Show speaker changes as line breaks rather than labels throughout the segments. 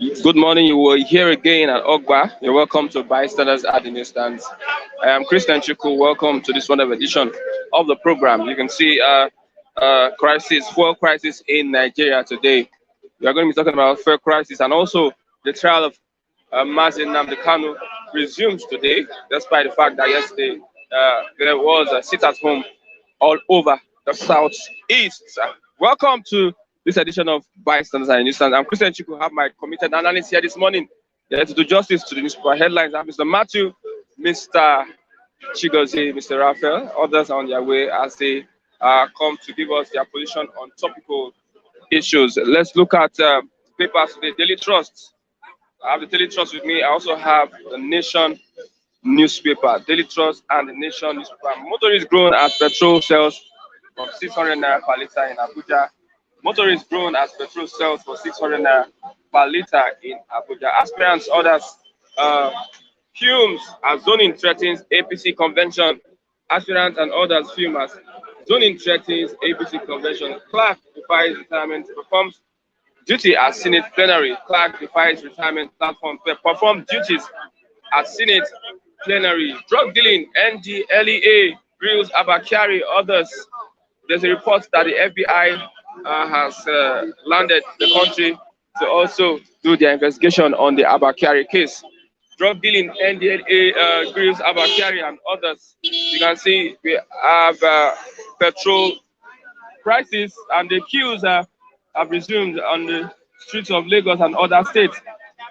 Good morning. You were here again at Ogba. You're welcome to Bystanders at the Newsstands. I am Christian Chuku. Welcome to this wonderful edition of the program. You can see fuel crisis in Nigeria today. We are going to be talking about fuel crisis and also the trial of Nnamdi Kanu resumes today, despite the fact that yesterday there was a sit at home all over the southeast. Welcome to this edition of Bystanders and Newsstands. I'm Christian Chiku. Have my committed analyst here this morning. There to do justice to the newspaper headlines. I'm Mr. Matthew, Mr. Chigozie, Mr. Raphael. Others are on their way as they come to give us their position on topical issues. Let's look at papers today. Daily Trust. I have the Daily Trust with me. I also have the Nation newspaper, Daily Trust and the Nation newspaper. Motor is grown as petrol sells for 600 naira per liter in Abuja. Motor is grown as petrol sells for 600 naira per liter in Abuja. Aspirants, others, fumes as zoning threatens APC convention. Aspirants and others fume as zoning threatens APC convention. Clerk defies retirement, performs duty as Senate plenary. Clerk defies retirement platform, perform duties as Senate plenary. Drug dealing, NDLEA, grills Abakari, others. There's a report that the FBI has landed the country to also do their investigation on the Abakari case. Drug dealing, NDLEA, grills Abakari and others. You can see we have petrol prices and the queues have resumed on the streets of Lagos and other states.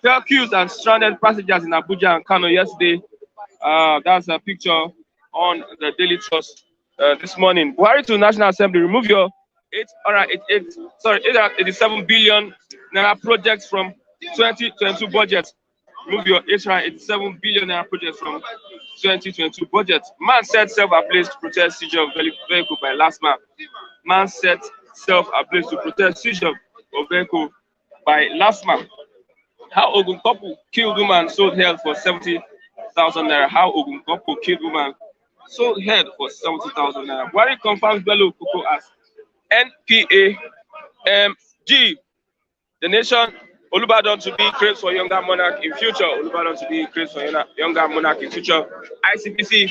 Fell queues and stranded passengers in Abuja and Kano yesterday. That's a picture on the Daily Trust this morning. Buhari to National Assembly, remove your 887 billion naira projects from 2022 budget. Remove your 887 billion naira projects from 2022 budget. Man set self ablaze to protest seizure of vehicle by last man. Man set self ablaze to protest seizure of vehicle by last man. How Ogun couple killed woman sold head for 70,000 naira. How Ogun couple killed woman sold head for 70,000 naira. Buhari confirms Bello Koko as NPAMG. The nation, Olubadan to be craves for younger monarch in future. Olubadan to be craves for younger monarch in future. ICPC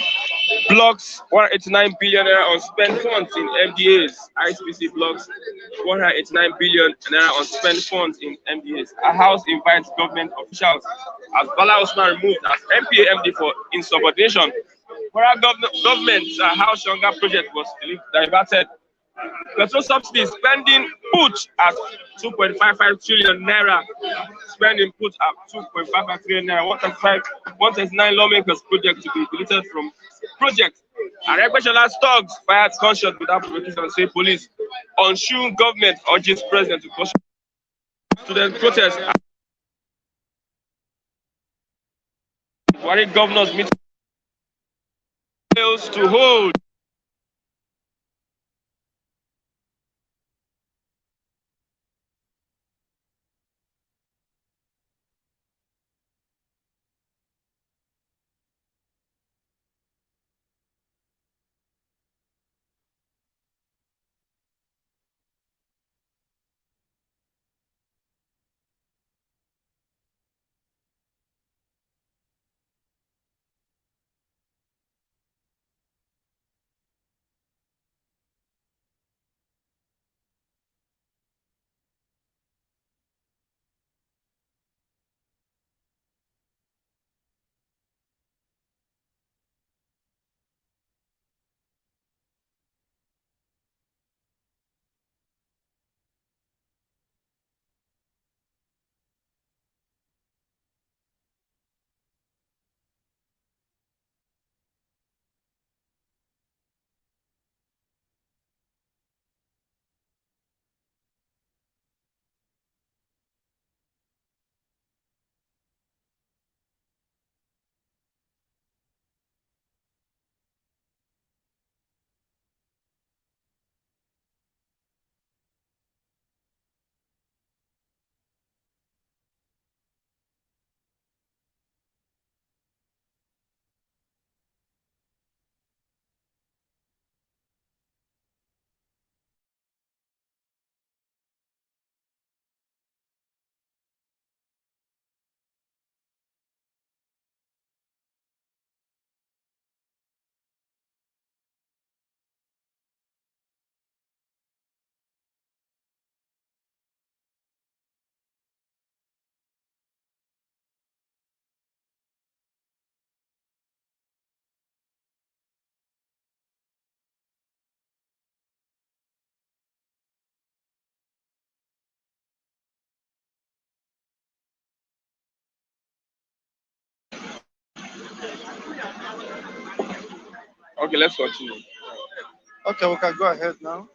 blocks 189 billion naira on spent funds in MDAs. ICPC blocks 189 billion naira on spent funds in MDAs. A house invites government officials as Bala Osman removed as MPAMD for insubordination. Federal government's house younger project was diverted. Petrol subsidy spending put at 2.55 trillion naira. Spending put at 2.55 trillion naira. 139 lawmakers project to be deleted from project. Aregbesola thugs fired gunshot without provocation. Say police unsure government urges president to caution student protest. Buhari governors meeting fails to hold. Okay, let's continue.
Okay, we can go ahead now.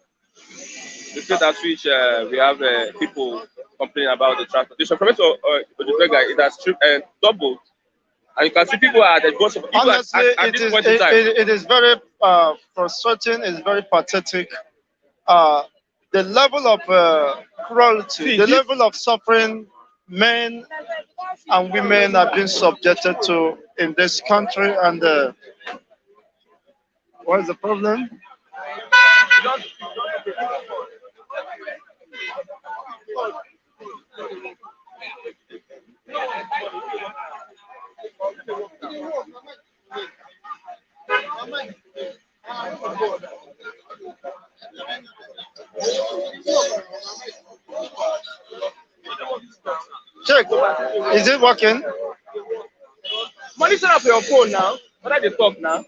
The state at which we have people complaining about the transportation. From it to Ojibega, it has doubled. And you can see people are at the bus of even
Honestly,
at this point in time.
it is very frustrating. It's very pathetic. Uh, the level of cruelty,
See,
the
this
level of suffering men and women have been subjected to in this country. And what is the problem? Check. Is it working?
monitor up your phone now. What they talk now?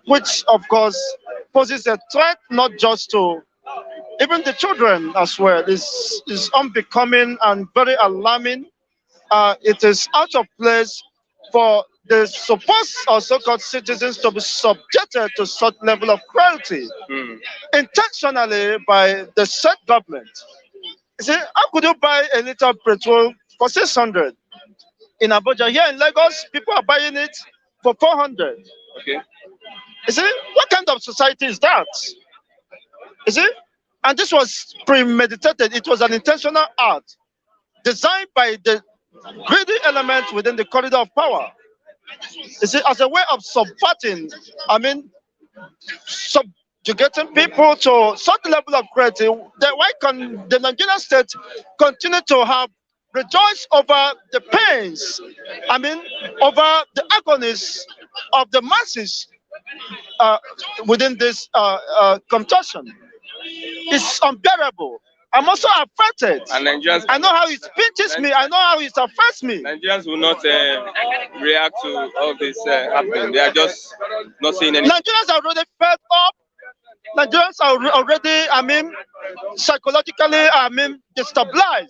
Which, of course, poses a threat not just to even the children as well. This is unbecoming and very alarming. It is out of place for the supposed or so-called citizens to be subjected to such level of cruelty intentionally by the said government. You see, how could you buy a liter of petrol for 600 in Abuja? Here in Lagos, people are buying it for 400.
Okay.
You see, what kind of society is that? You see, and this was premeditated. It was an intentional act designed by the greedy elements within the corridor of power. You see, as a way of subverting, I mean, subjugating people to such level of cruelty. Why can the Nigerian state continue to have rejoice over the pains, I mean, over the agonies of the masses uh, within this contortion? It's unbearable. I'm also affected.
And Nigerians,
I know how it pinches me. I know how it affects me.
Nigerians will not react to all this happening. They are just not saying anything.
Nigerians are already fed up. Nigerians are already, I mean, psychologically, I mean, destabilized,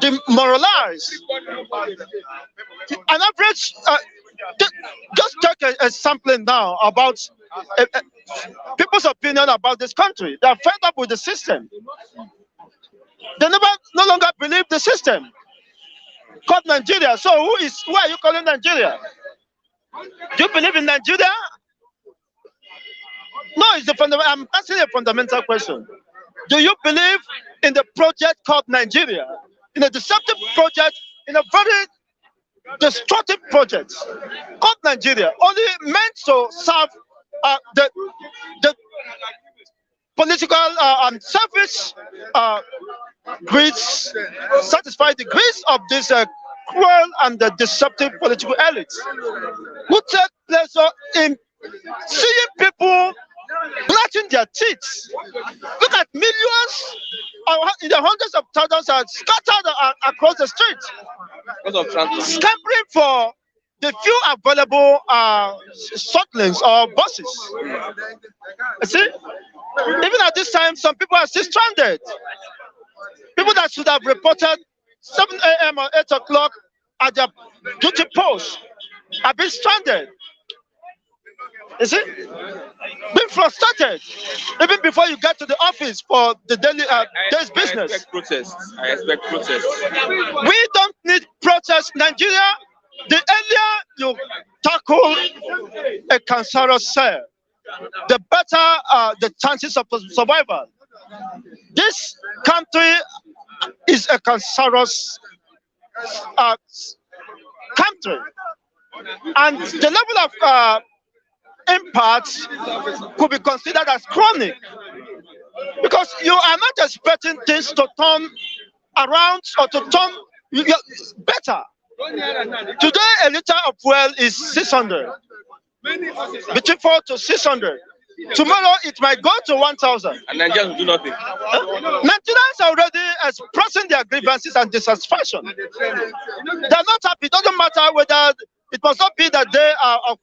demoralized. An average, just take a sampling now about people's opinion about this country. They are fed up with the system. They no longer believe the system called Nigeria. So who are you calling Nigeria? Do you believe in Nigeria? No, I'm asking a fundamental question. Do you believe in the project called Nigeria? In a deceptive project, in a very destructive project called Nigeria, only meant to serve the political and selfish greeds, satisfy the greeds of this cruel and deceptive political elites who take pleasure in seeing people gnashing their teeth. Look at millions, in the hundreds of thousands are scattered across the street,
Because of transport.
scampering for the few available short lanes or buses. You see, even at this time, some people are still stranded. People that should have reported 7 a.m. or 8 o'clock at their duty post have been stranded. You see, being frustrated even before you get to the office for the day's business.
I expect protests. I expect protests.
We don't need protests. Nigeria, the earlier you tackle a cancerous cell, the better the chances of survival. This country is a cancerous uh, country, and the level of impact could be considered as chronic, because you are not expecting things to turn around or to turn better. Today, a liter of fuel is 600, between 4 to 600. Tomorrow, it might go to 1,000.
And Nigerians do nothing.
Nigerians are already expressing their grievances and dissatisfaction. They're not happy. It doesn't matter whether it must not be that they are of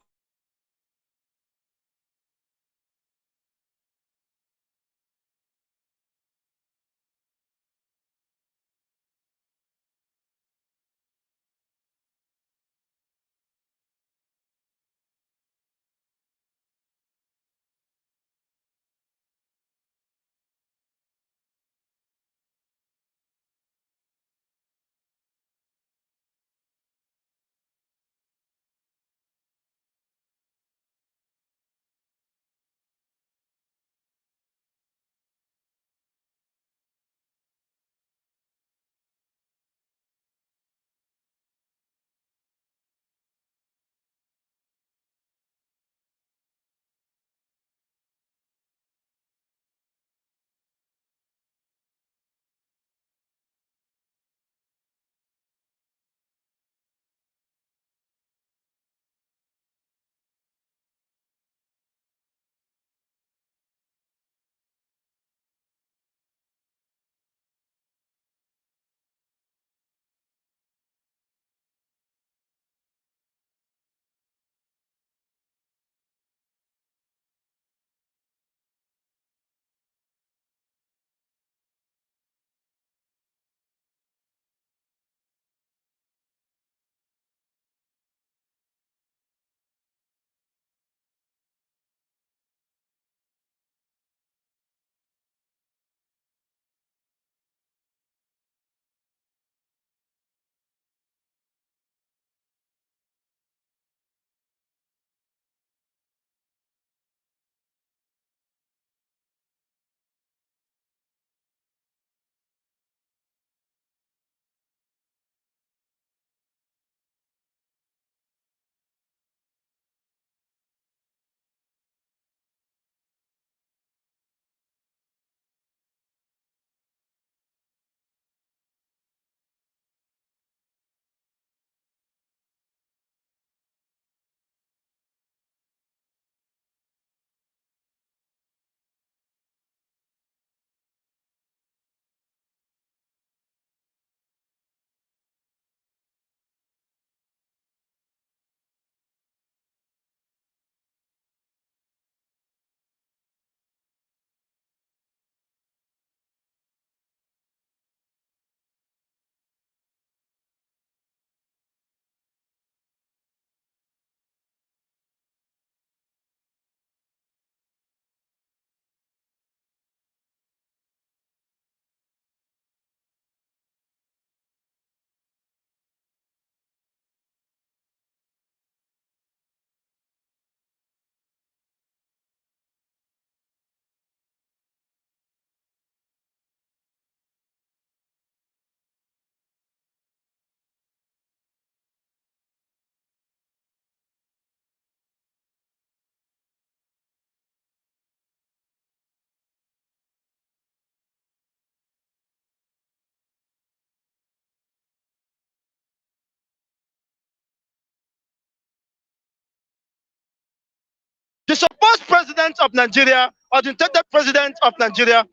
The supposed president of Nigeria, or the intended president of Nigeria,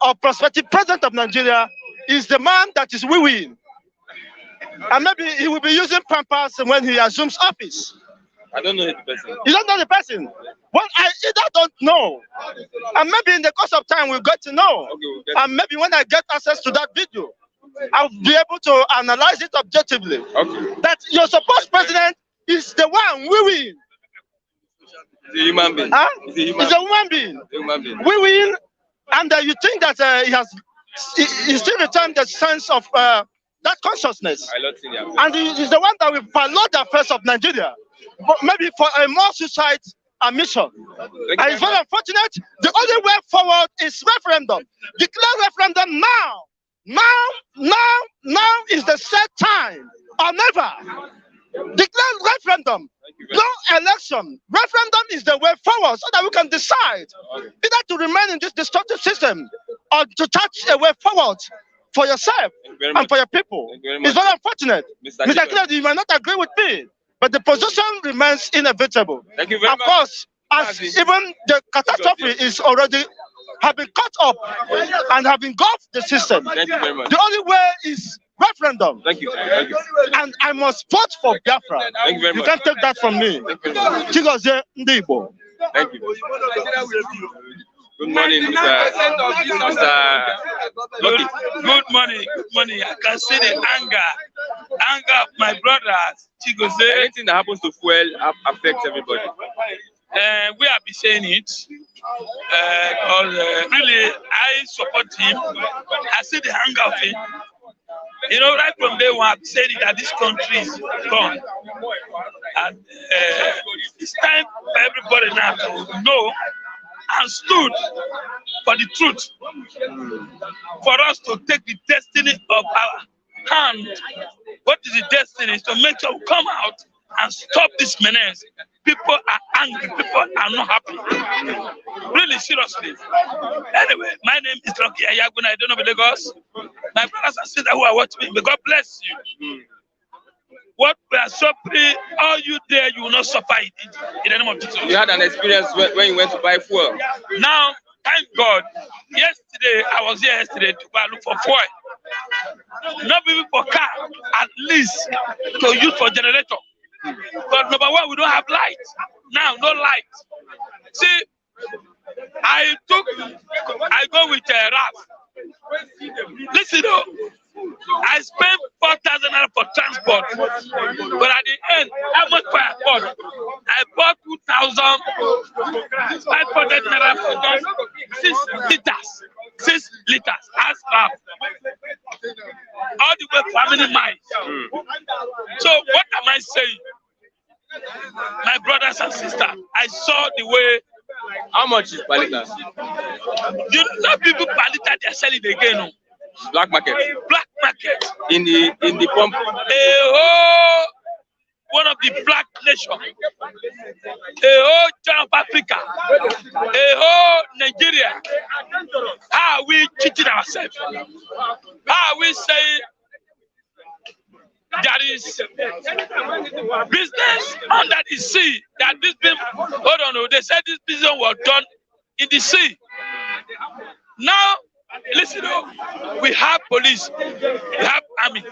or prospective president of Nigeria, is the man that is wooing. And maybe he will be using Pampers when he assumes office.
I don't know the person.
You don't know the person? Well, I either don't know. And maybe in the course of time we'll get to know.
Okay, we'll get
and maybe when I get access to that video, I'll be able to analyze it objectively.
Okay.
That your supposed president is the one wooing.
He's a human being.
Huh?
He's a
human being. Wooing, and you think that he still retained the sense of that consciousness. And he's the one that will pilot the affairs of Nigeria. But maybe for a more suicide mission. And it's very unfortunate. The only way forward is referendum. Declare referendum now. Now is the set time or never. Declare referendum. No election. Referendum is the way forward so that we can decide either to remain in this destructive system or to touch a way forward for yourself and for your people. It's very unfortunate. Mr. Kennedy, you might not agree with me, but the position remains inevitable.
Thank you very much.
Of course, as even the catastrophe is already have been cut up and have engulfed the system.
Thank you very much.
The only way is referendum.
Thank you. Thank you.
And I must vote for Biafra.
Thank you very much.
You can't take that from me. Chigozie Ndibo.
Thank you. Good morning, Mr. Lucky.
Good morning. I can see the anger of my brothers. Chigozie.
Anything that happens to fuel affects everybody.
We have been saying it. Really, I support him. I see the anger of him. You know, right from day one, I've said it that this country is gone. And it's time for everybody now to know and stood for the truth. For us to take the destiny of our hand. What is the destiny? Is to make sure we come out and stop this menace. People are angry. People are not happy. Really, seriously. Anyway, my name is Lucky Ayaguna. I don't know Lagos. My brothers and sisters who are watching me, may God bless you. What we are suffering, all you there, you will not suffer it in the name of Jesus.
You had an experience when you went to buy fuel.
Now, thank God. Yesterday, I was here yesterday to go and look for fuel. Not even for car, at least to use for generator. But number one, we don't have light. Now, no light. See, I go with a RAF. Listen, though, I spent 4,000 naira for transport. But at the end, how much for I bought? I bought 2,500 naira for 6 liters. 6 liters. As RAF. All the way for how many miles? So what am I saying? My brothers and sisters, I saw the way.
How much is per liter?
You know, people per liter they are selling again. No?
Black market.
Black market.
In the pump.
One of the black nations. China of Africa. Nigeria. How are we cheating ourselves? How are we saying there is business under the sea? That this been, hold on, they said this business was done in the sea. Now, listen, we have police, we have army,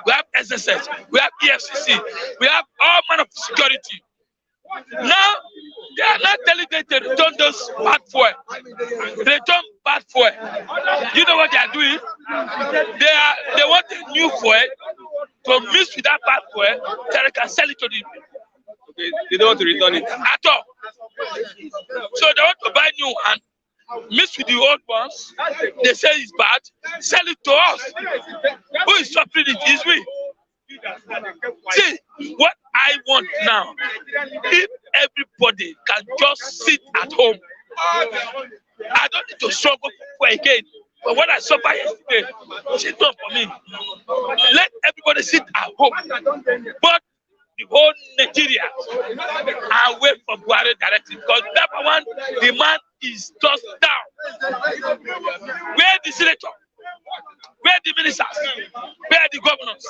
we have SSS, we have EFCC, we have all manner of security. Now, they are not telling them to return those bad fuel. Return bad fuel. You know what they are doing? They want a new fuel to mix with that bad fuel so they can sell it to the.
Okay, they don't want to return it
at all. So they want to buy new one, mix with the old ones. They say it's bad. Sell it to us. Who is suffering it? Is we. See, what I want now, if everybody can just sit at home, I don't need to struggle for again. But what I suffered yesterday, it's not for me. Let everybody sit at home. But the whole Nigeria and wait for Buhari directly. Because number one, the man is just down. Where the senator? Where the ministers? Where the governors?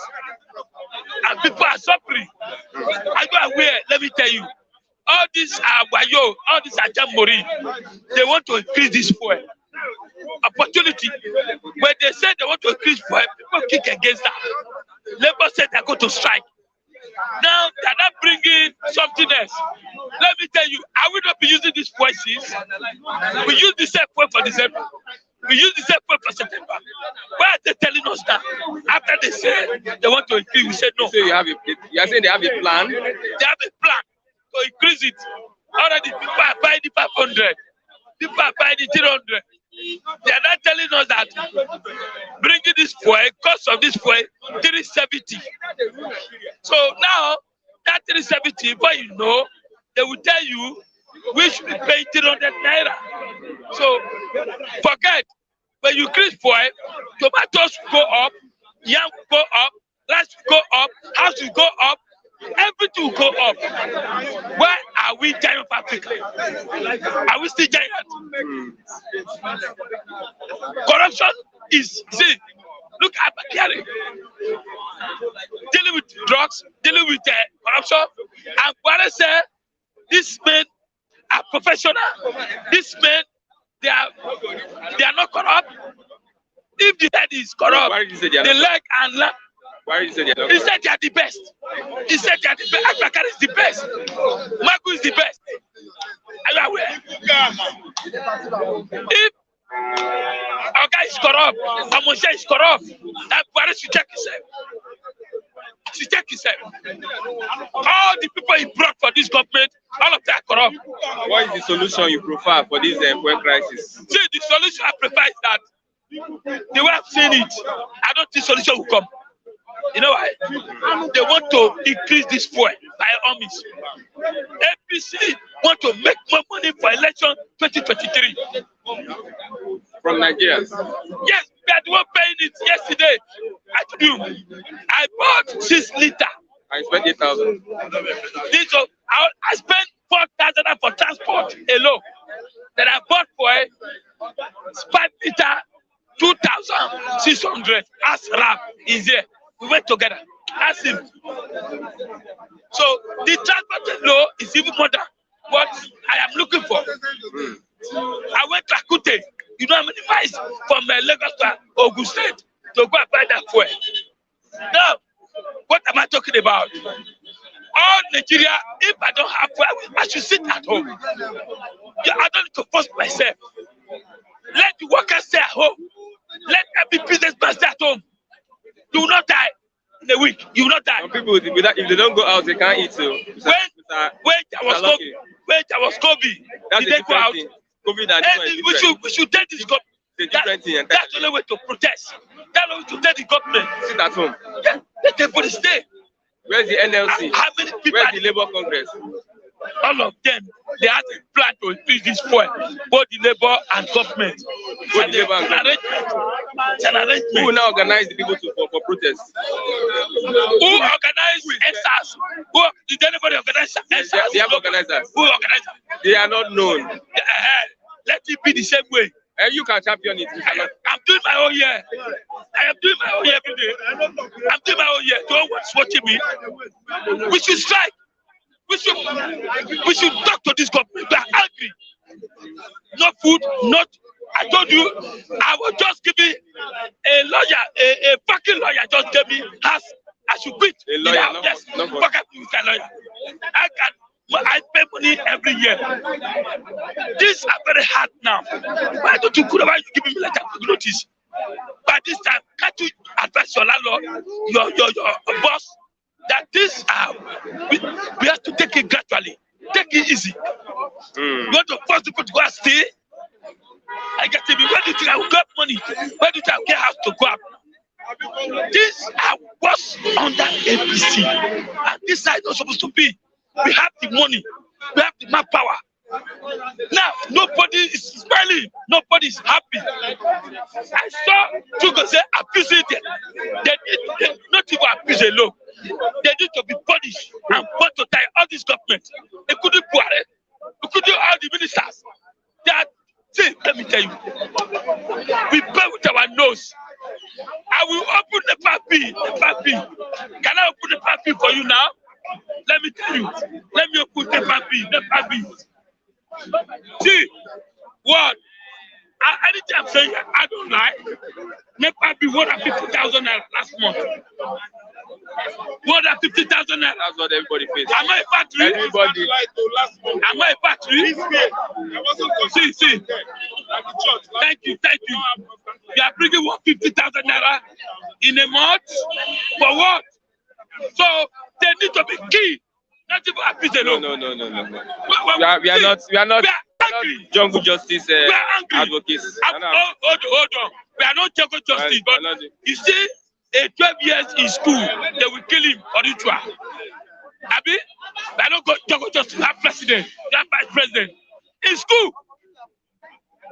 And people are suffering. I go aware, let me tell you. all these are wayo, all these are jamboree. They want to increase this fuel opportunity. When they say they want to increase fuel, people kick against that. Labour said they're going to strike. Now they're not bringing something else. Let me tell you, I will not be using these voices. We use the same fuel for December. We use the same fuel for September. Why are they telling us that? After they say they want to increase, we said no.
So you are saying they have a plan?
They have a plan to increase it. Already people are buying the 500. People are buying the 300. They are not telling us that bringing this fuel, cost of this fuel, 370. So now, that 370, but you know, they will tell you, we should be paying 300 naira. So, forget, when you increase fuel, tomatoes go up, yam go up, rice go up, house will go up, everything will go up. Why are we giant of Africa? Are we still giant? Corruption is, see, look at Bakari. Dealing with drugs, dealing with corruption. And Buhari said, these men are professional. These men, they are not corrupt. If the head is corrupt, the leg and leg.
Why is it?
He said they are the best. He said they are the best. Abubakar is the best. Magu is the best. Are you aware? If Oga is corrupt, Amosha is corrupt, that Buhari should check himself. Should check himself. All the people he brought for this government, all of them are corrupt.
What is the solution you prefer for this fuel crisis?
See, the solution I prefer is that the way I've seen it, I don't think solution will come. You know why? They want to increase this fuel by all means. APC want to make more money for election 2023.
From Nigeria?
Yes, we are the one paying it yesterday. I told you, I bought 6 liters.
I spent 8,000.
I spent 4,000 for transport alone. Then I bought for 5 liters, 2,600. As RAP is there. We went together. Ask him. So the transport law is even more than what I am looking for. I went to Akute. You know how many miles from Lagos to Ogun State to go and buy that fuel? Now, what am I talking about? All Nigeria, if I don't have fuel, I should sit at home. I don't need to force myself. Let the workers stay at home. Let every businessman stay at home. You will not die in a week. You will not die.
Some people, if they don't go out, they can't eat. So
when there was COVID,
that's
did they go out?
thing. COVID and
we should tell this government. That's the only way to protest. That's the only way to tell the government.
Sit at home.
Yeah, let everybody stay.
Where's the NLC?
How many people?
Where's the Labour Congress?
All of them, they had a plan to increase this fuel, both the Labour and government.
Both the Labour and government.
It's an arrangement.
Who will now organize the people for protest?
Who organized NSAS? Did anybody organize NSAS?
They have organizers.
Who organized them?
They are not known.
Let it be the same way.
And you can champion it.
I'm doing my own year. I am doing my own year every day. I'm doing my own year. No one's watching me. We should strike. We should talk to this government. We are angry. No food, not. I told you, I was just giving a lawyer, a fucking lawyer just gave me house. I should quit.
A lawyer,
yes,
no
fuck up with a lawyer. I pay money every year. These are very hard now. Why don't you give me like a notice? By this time, can't you advise your landlord, your boss, that this we have to take it gradually, take it easy. You want to force people to go and stay? I get to be. Where do you think I will get money? Where do you think I will get house to go up? These are what's under APC, and this side is not supposed to be. We have the money, we have the manpower. Now nobody is smiling, nobody is happy. I saw Chugo say abuse it. They not even abuse alone. They need to be punished and put to tie all this government. They couldn't do all the ministers. That see, let me tell you, we play with our nose. I will open the papi. Can I open the papi for you now? Let me tell you, Let me put never be. See, what? Anything I'm saying, I don't lie. Never be more than 50,000 last month. More than 50,000 naira.
That's what everybody pays.
Am I a factory?
Everybody.
Am I a factory? See. Thank you. You are bringing 150,000 naira in a month for what? So they need to be key. Not even happy alone.
No. We are not jungle justice advocates.
Hold on. We are not jungle justice, but you see, a 12 years in school, they will kill him or ritual. Abi, we are not jungle justice. Have president, have vice president in school.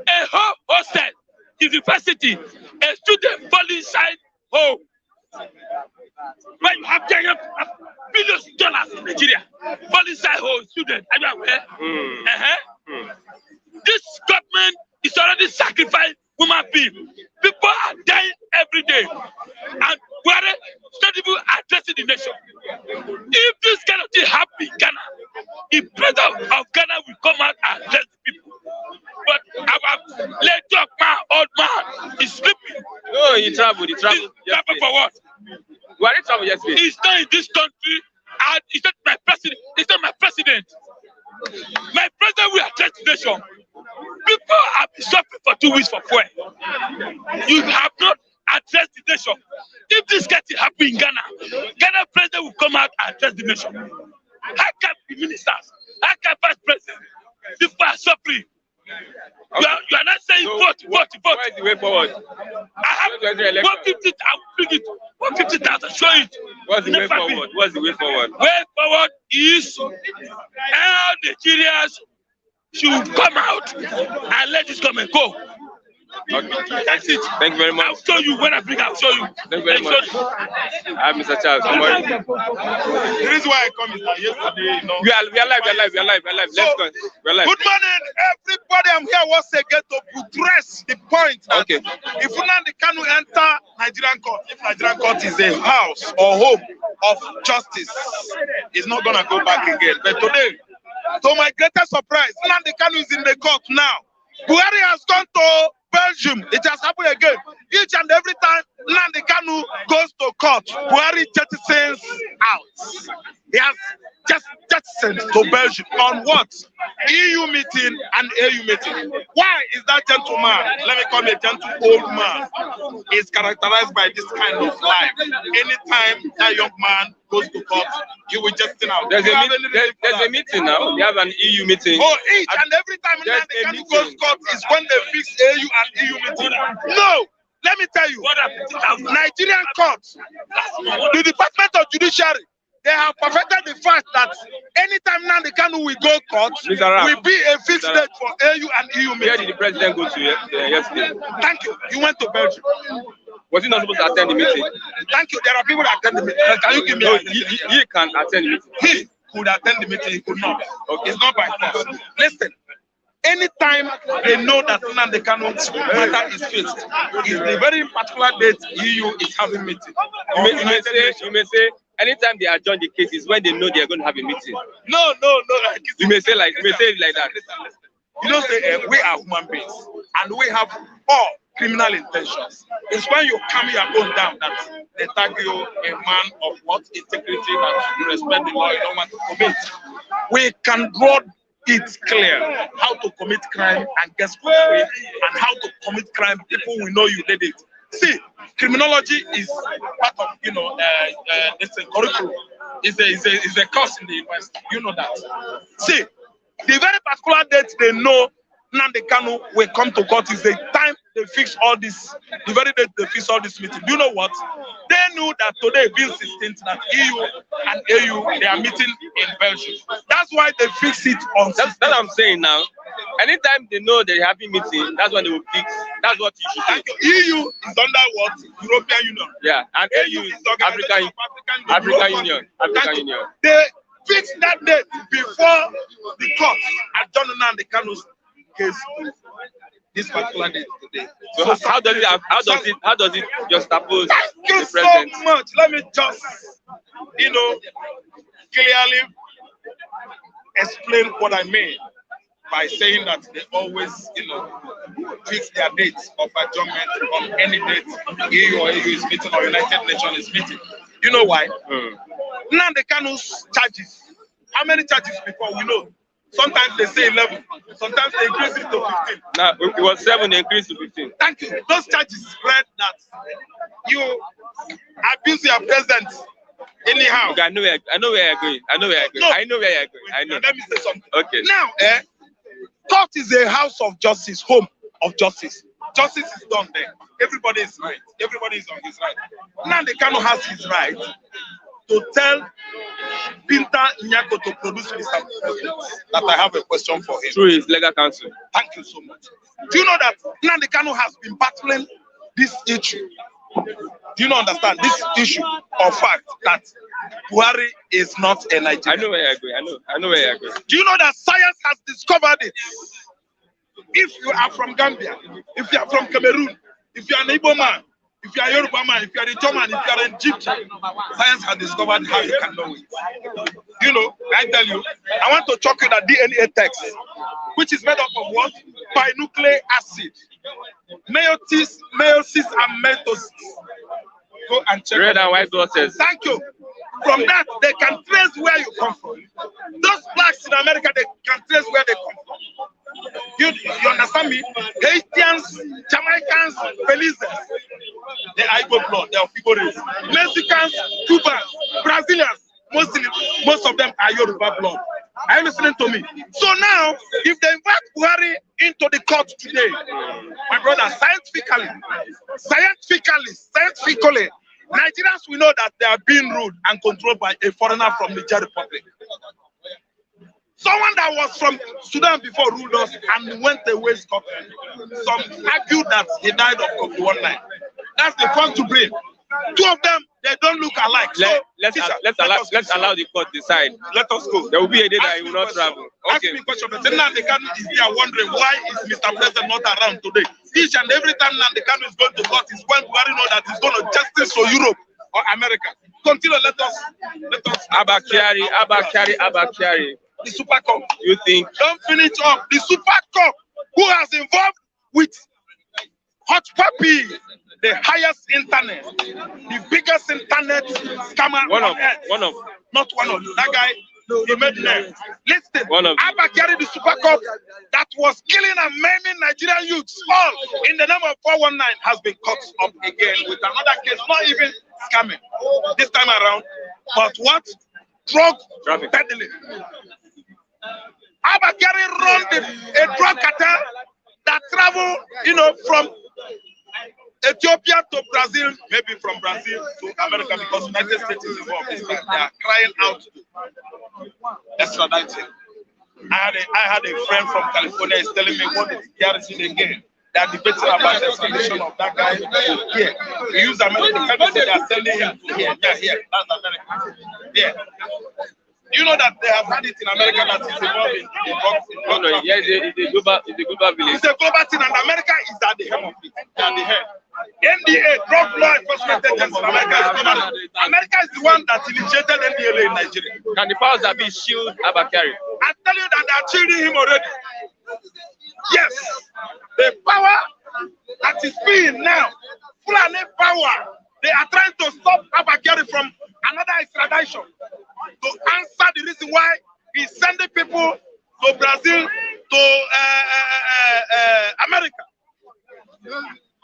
A whole hostel, university, a student fall inside home. When you have giant billions of dollars in Nigeria, fall inside home student, are you aware? This government is already sacrificing human beings. People are dying every day, and we are not even addressing the nation. If this kind of thing happen in Ghana, the president of Ghana will come out and address the people. But our late man, old man, is sleeping.
No, he traveled.
He traveled for what?
Where did travel yesterday?
He's not in this country, and he's not my president. He's not my president. My president will address the nation. People have been suffering for 2 weeks for fuel. You have not addressed the nation. If this gets happen in Ghana president will come out and address the nation. How can the ministers? How can vice president? People are suffering. You are not saying vote.
What is the way forward?
I have 150. I will bring it. 150,000. Show it.
What's the way forward? What's the way forward?
Way forward is all Nigerians should come out and let this government go.
Okay.
That's it.
Thank you very much.
I'll show you when I bring. I'll show you.
Thank you very much. I have Mr. Charles. Come on.
The reason why I come is that yesterday,
We are live. Let's go. We're live.
Good morning, everybody. I'm here once again to buttress the point that
Okay.
if Nnamdi Kanu enter Nigerian court, if Nigerian court is a house or home of justice, it's not gonna go back again. But today, to my greatest surprise, Nnamdi Kanu is in the court now. Buhari has gone to Belgium. It has happened again. Each and every time Nnamdi Kanu goes to court, Buhari jettisons out. He has just jettisoned to Belgium on what? EU meeting and AU meeting. Why is that gentleman, let me call him a gentle old man, is characterized by this kind of life? Anytime that young man goes to court, he will jettison out.
There's a meeting now. We have an EU meeting.
Oh, each and every time Nnamdi Kanu goes to court is when they fix AU and EU meeting. No! Let me tell you, Nigerian courts, the Department of Judiciary, they have perfected the fact that anytime Nnamdi Kanu will go court, will be a fixed date for AU and EU meeting.
Where did the president go to yesterday?
Thank you. He went to Belgium.
Was he not supposed to attend the meeting?
Thank you. There are people that attend the meeting. Can you give me?
No, he can attend the meeting.
He could attend the meeting. He could not. Okay. It's not by force. Listen. Anytime they know that Nnamdi Kanu's matter is fixed, is the very particular date EU is having meeting.
You may say anytime they adjourn the case is when they know they are going to have a meeting.
No.
You may say it like that.
You know, say we are human beings and we have all criminal intentions. It's when you calm your own down that they tag you a man of what integrity, that you respect the law, you don't want to commit. We can draw it clear how to commit crime and get free, and how to commit crime. People will know you did it. See, criminology is part of it's a curriculum. It's a course in the university. You know that. See, the very particular date they know Nnamdi Kanu will come to court is the time they fix all this. The very date they fix all this meeting. Do you know what? They knew that today, being 16th, that EU and AU they are meeting in Belgium. That's why they fix it on.
That's what I'm saying now. Anytime they know they're having meeting, that's when they will fix. That's what you should do.
EU is under what? European Union.
Yeah, and AU is African Union.
They fixed that date before the court adjourned Nnamdi Kanu's case. This particular date today.
So how does it just oppose
Thank you
the president?
so much. Let me just clearly explain what I mean by saying that they always, fix their dates of adjournment on any date EU or EU is meeting or United Nations is meeting. You know why? Nnamdi Kanu's charges. How many charges before we know? Sometimes they say 11. Sometimes they increase it to 15.
Now it was 7, they increased to 15.
Thank you. Those charges spread that you abuse your presence anyhow.
Okay, I know where you're going.
No.
I know where you're going. I know.
Let me say something.
Okay.
Now, court is a house of justice, home of justice. Justice is done there. Everybody is right. Everybody is on his right. Nnamdi Kanu has his right to tell Pinta Nyako to produce this that I have a question for him.
Through his legal counsel.
Thank you so much. Do you know that Nnamdi Kanu has been battling this issue? Do you not understand this issue of fact that Buhari is not a Nigerian?
I know where you're going. I know where you're going.
Do you know that science has discovered it? If you are from Gambia, if you are from Cameroon, if you are an Igbo man, if you are a Yoruba man, if you are a German, if you are an Egyptian, science has discovered how you can know it. You know, I tell you, I want to check you that DNA text, which is made up of what? Binucleic acid, meiosis, and mitosis. Go and check.
Red and white blood cells.
Thank you. From that, they can trace where you come from. Those blacks in America, they can trace where they come from. You understand me? Haitians, Jamaicans, Belizeans, they are Igbo blood, they are Igbo race. Mexicans, Cubans, Brazilians, most of them are Yoruba blood. Are you listening to me? So now, if they invite Buhari into the court today, my brother, scientifically, Nigerians will know that they are being ruled and controlled by a foreigner from the Niger Republic. Someone that was from Sudan before ruled us and went away Scotland. Some argued that he died of COVID-19. That's the point to bring. Two of them, they don't look alike.
Let's allow the court decide.
Let us go.
There will be a day that he will not travel.
Okay. Ask me a question. Nnamdi Kanu is here wondering why is Mr. President not around today? Each and every time Nnamdi Kanu is going to court, is when Buhari know that he's going to justice for Europe or America. Continue. Let us. Abakari. The Super Cup.
You think?
Don't finish up. The Super Cup, who has involved with Hot Puppy, the highest internet, the biggest internet scammer on earth. Not one of that guy. He made name. Listen, Abakari, the Super Cup that was killing and maiming Nigerian youths, all in the name of 419, has been caught up again with another case, not even scamming this time around, but what? Drug peddling. Abakari run a drug cartel that travel, from Ethiopia to Brazil, maybe from Brazil to America, because United States is involved. They are crying out to extradite him. I had a friend from California is telling me what is garrison again. They are debating about the extradition of that guy here. We use American currency, they are sending him to here. Yeah, here. That's America. Yeah. You know that they have had it in America that is involved in drugs.
Yes, it's a global village.
It's a global thing, and America is at the head of it. They are the head. NDA, drug law enforcement agency in America is global. America is the one that initiated NDA in Nigeria.
Can the powers that be shield Abakari?
I tell you that they are shielding him already. Yes, the power that is being now, Fulani power, they are trying to stop Abakari from another extradition. To answer the reason why he's sending people to Brazil, to America.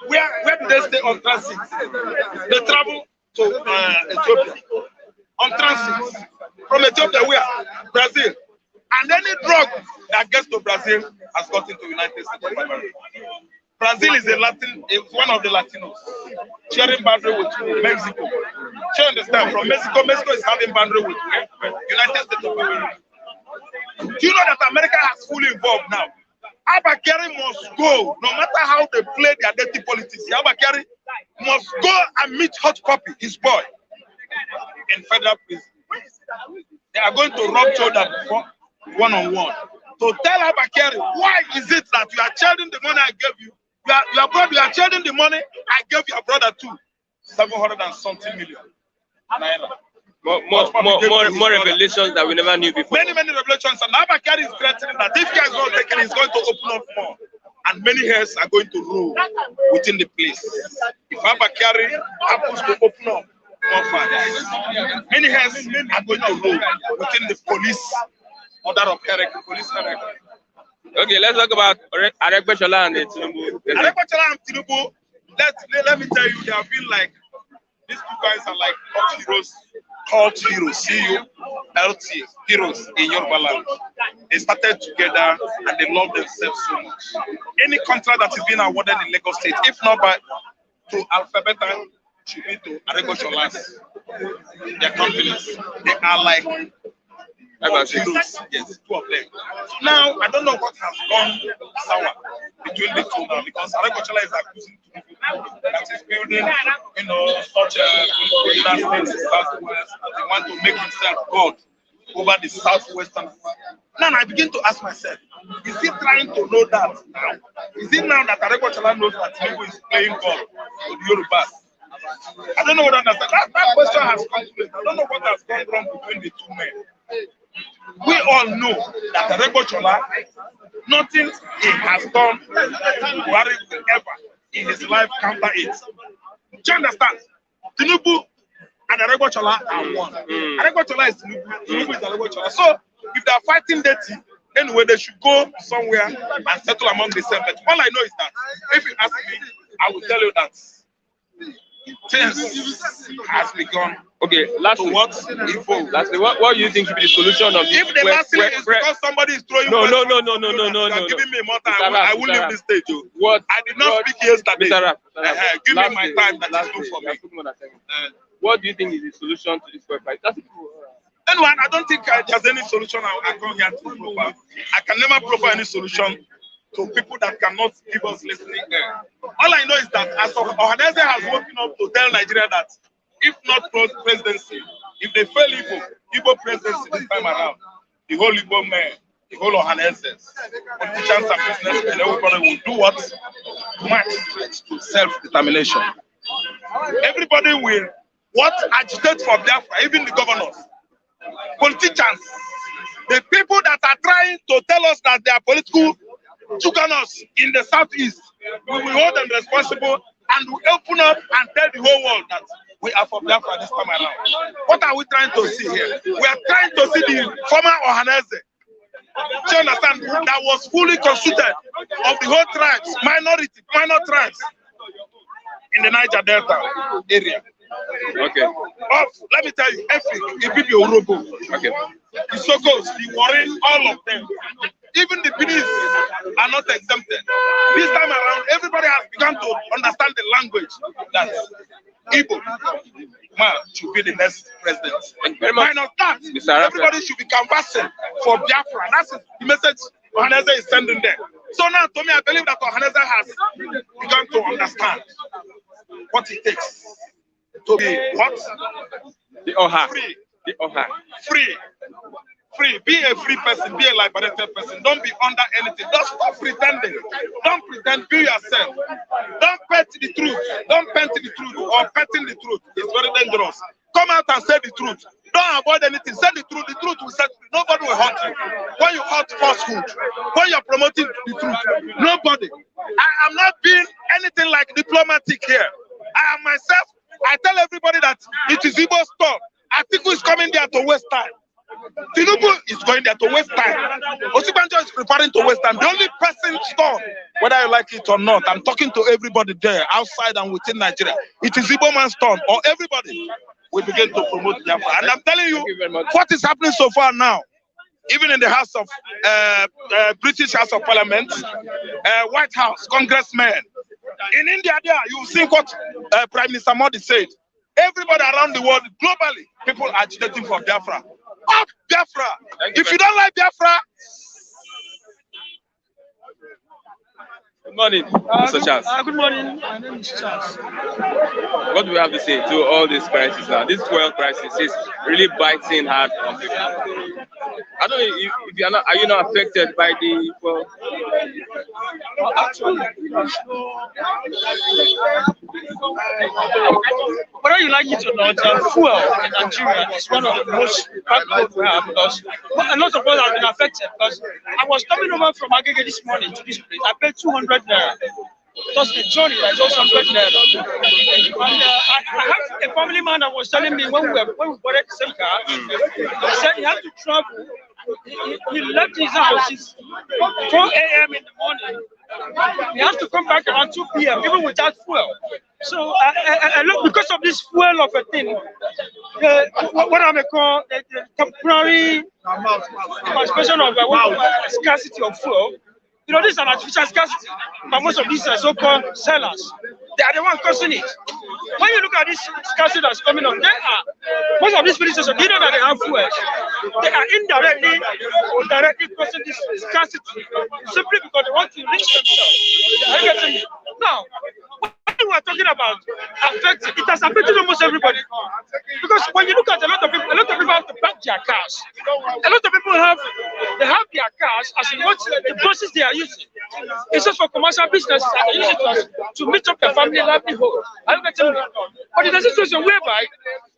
Where do they stay on transit? They travel to Ethiopia on transit. From Ethiopia, where? Brazil. And any drug that gets to Brazil has gotten to United States of America. Brazil is one of the Latinos sharing boundary with Mexico. Do you understand? From Mexico is having boundary with United States of America. Do you know that America has fully involved now? Abakari must go, no matter how they play their dirty politics. Abakari must go and meet Hot Puppy, his boy, in federal prison. They are going to rub shoulder one-on-one to tell Abakari, why is it that you are charging the money I gave you? You are charging the money I gave your brother too. 700 and something million naira.
More revelations that we never knew before.
Many revelations, and Abba Kyari is threatening that if Kyari is not taken, he's going to open up more, and many heads are going to rule within the place. If Abba Kyari happens to open up more further, many heads are going to rule within the police order of hierarchy, police hierarchy.
Okay, let's talk about Aregbesola and Tinubu.
Aregbesola and Tinubu, let me tell you, they have been like, these two guys are like cult heroes, C-U-L-T, heroes in Yoruba land. They started together and they love themselves so much. Any contract that is being awarded in Lagos State, if not to Alphabeta, should be to Aregbesola's, their companies. They are like heroes. Yes, two of them. So now, I don't know what has gone sour between the two now, because Aregbesola is accusing that is building, such a United States Southwest. They want to make himself God over the Southwestern. Now I begin to ask myself, is he trying to know that now? Is it now that Aregbesola knows that Tinubu is playing God for the Yorubas? I don't know what I understand. That question has come to me. I don't know what has gone wrong between the two men. We all know that Aregbesola, nothing he has done Buhari will ever in his life counter it. Do you understand? Tinubu and Aregbesola are one. Aregbesola is Tinubu, Tinubu is Aregbesola. So if they are fighting dirty, anyway, they should go somewhere and settle among themselves. But all I know is that if you ask me, I will tell you that things has begun.
Okay, lastly, what do you think should be the solution of this?
If the lastly is because somebody is throwing
no,
giving me more time, I will leave this stage. I did not speak yesterday. Give me my time, that is good for me.
What do you think is the solution to this web fight?
Anyway, I don't think there's any solution I come here to provide. I can never provide any solution to people that cannot give us listening air. All I know is that as Ohaneze has woken up to tell Nigeria that if not presidency, if they fail Igbo presidency this time around, the whole Igbo men, the whole Ohanezes, politicians and businessmen, everybody will do what? March to self-determination. Everybody will agitate for Biafra, even the governors, politicians, the people that are trying to tell us that they are political juggernauts in the southeast. We will hold them responsible and we open up and tell the whole world that we are for Biafra this time around. What are we trying to see here? We are trying to see the former Ohaneze, do you understand, that was fully constituted of the whole tribes, minor tribes in the Niger Delta area.
Okay.
Let me tell you, Ifibio Urobo, okay, the Sokos, the Warren, all of them, even the Benis are not exempted. This time around, everybody has begun to understand the language that Igbo man should be the next president. Minus that, everybody should be canvassing for Biafra. That's the message Ohaneze is sending there. So now, to me, I believe that Ohaneze has begun to understand what it takes to be what?
The Oha.
Free.
The Oha.
Free. Be a free person, be a liberated person. Don't be under anything. Don't stop pretending. Don't pretend, be yourself. Don't pet the truth. Don't paint the truth or petting the truth. It's very dangerous. Come out and say the truth. Don't avoid anything. Say the truth. The truth will set free. Nobody will hurt you. When you hurt falsehood, when you're promoting the truth, nobody. I am not being anything like diplomatic here. I am myself. I tell everybody that it is Igbo stuff. Atiku is coming there to waste time. Tinubu is going there to waste time. Osibanjo is preparing to waste time. The only person storm, whether you like it or not, I'm talking to everybody there, outside and within Nigeria. It is Igbo man storm, or everybody will begin to promote Biafra. And I'm telling you, what is happening so far now, even in the House of British House of Parliament, White House, congressmen. In India, there you see what Prime Minister Modi said. Everybody around the world, globally, people are agitating for Biafra. Up Biafra! If you don't like Biafra.
Good morning, Mr. Charles.
Good morning. My name is Charles.
What do we have to say to all these crises now? This fuel crisis is really biting hard on people. I don't know if you are not. Are you not affected by the? Well,
Actually, whether you like it or not, fuel in Nigeria is one of the most backbone we have because a lot of us have been affected. Because I was coming over from Agege this morning to this place, I paid 200 naira. Just the journey, that's also 100 naira. And I have a family man that was telling me when we bought the same car, he said he had to travel. He left his house. It's 4 a.m. in the morning. He has to come back around 2 p.m. even without fuel. So I look because of this fuel of a thing. What I may call the temporary expression of scarcity of fuel. You know, this is an artificial scarcity, but most of these so-called sellers, they are the ones causing it. When you look at this scarcity that's coming on, most of these filling stations, you know that they have fuel. They are indirectly or directly causing this scarcity simply because they want to reach themselves. Are you getting me? Now, when we are talking about affecting, it has affected almost everybody. Because when you look at a lot of people have to back their cars. A lot of people have their cars as in what the buses they are using. It's just for commercial businesses and they use it to meet up their family livelihood. Are you getting me? But in a situation whereby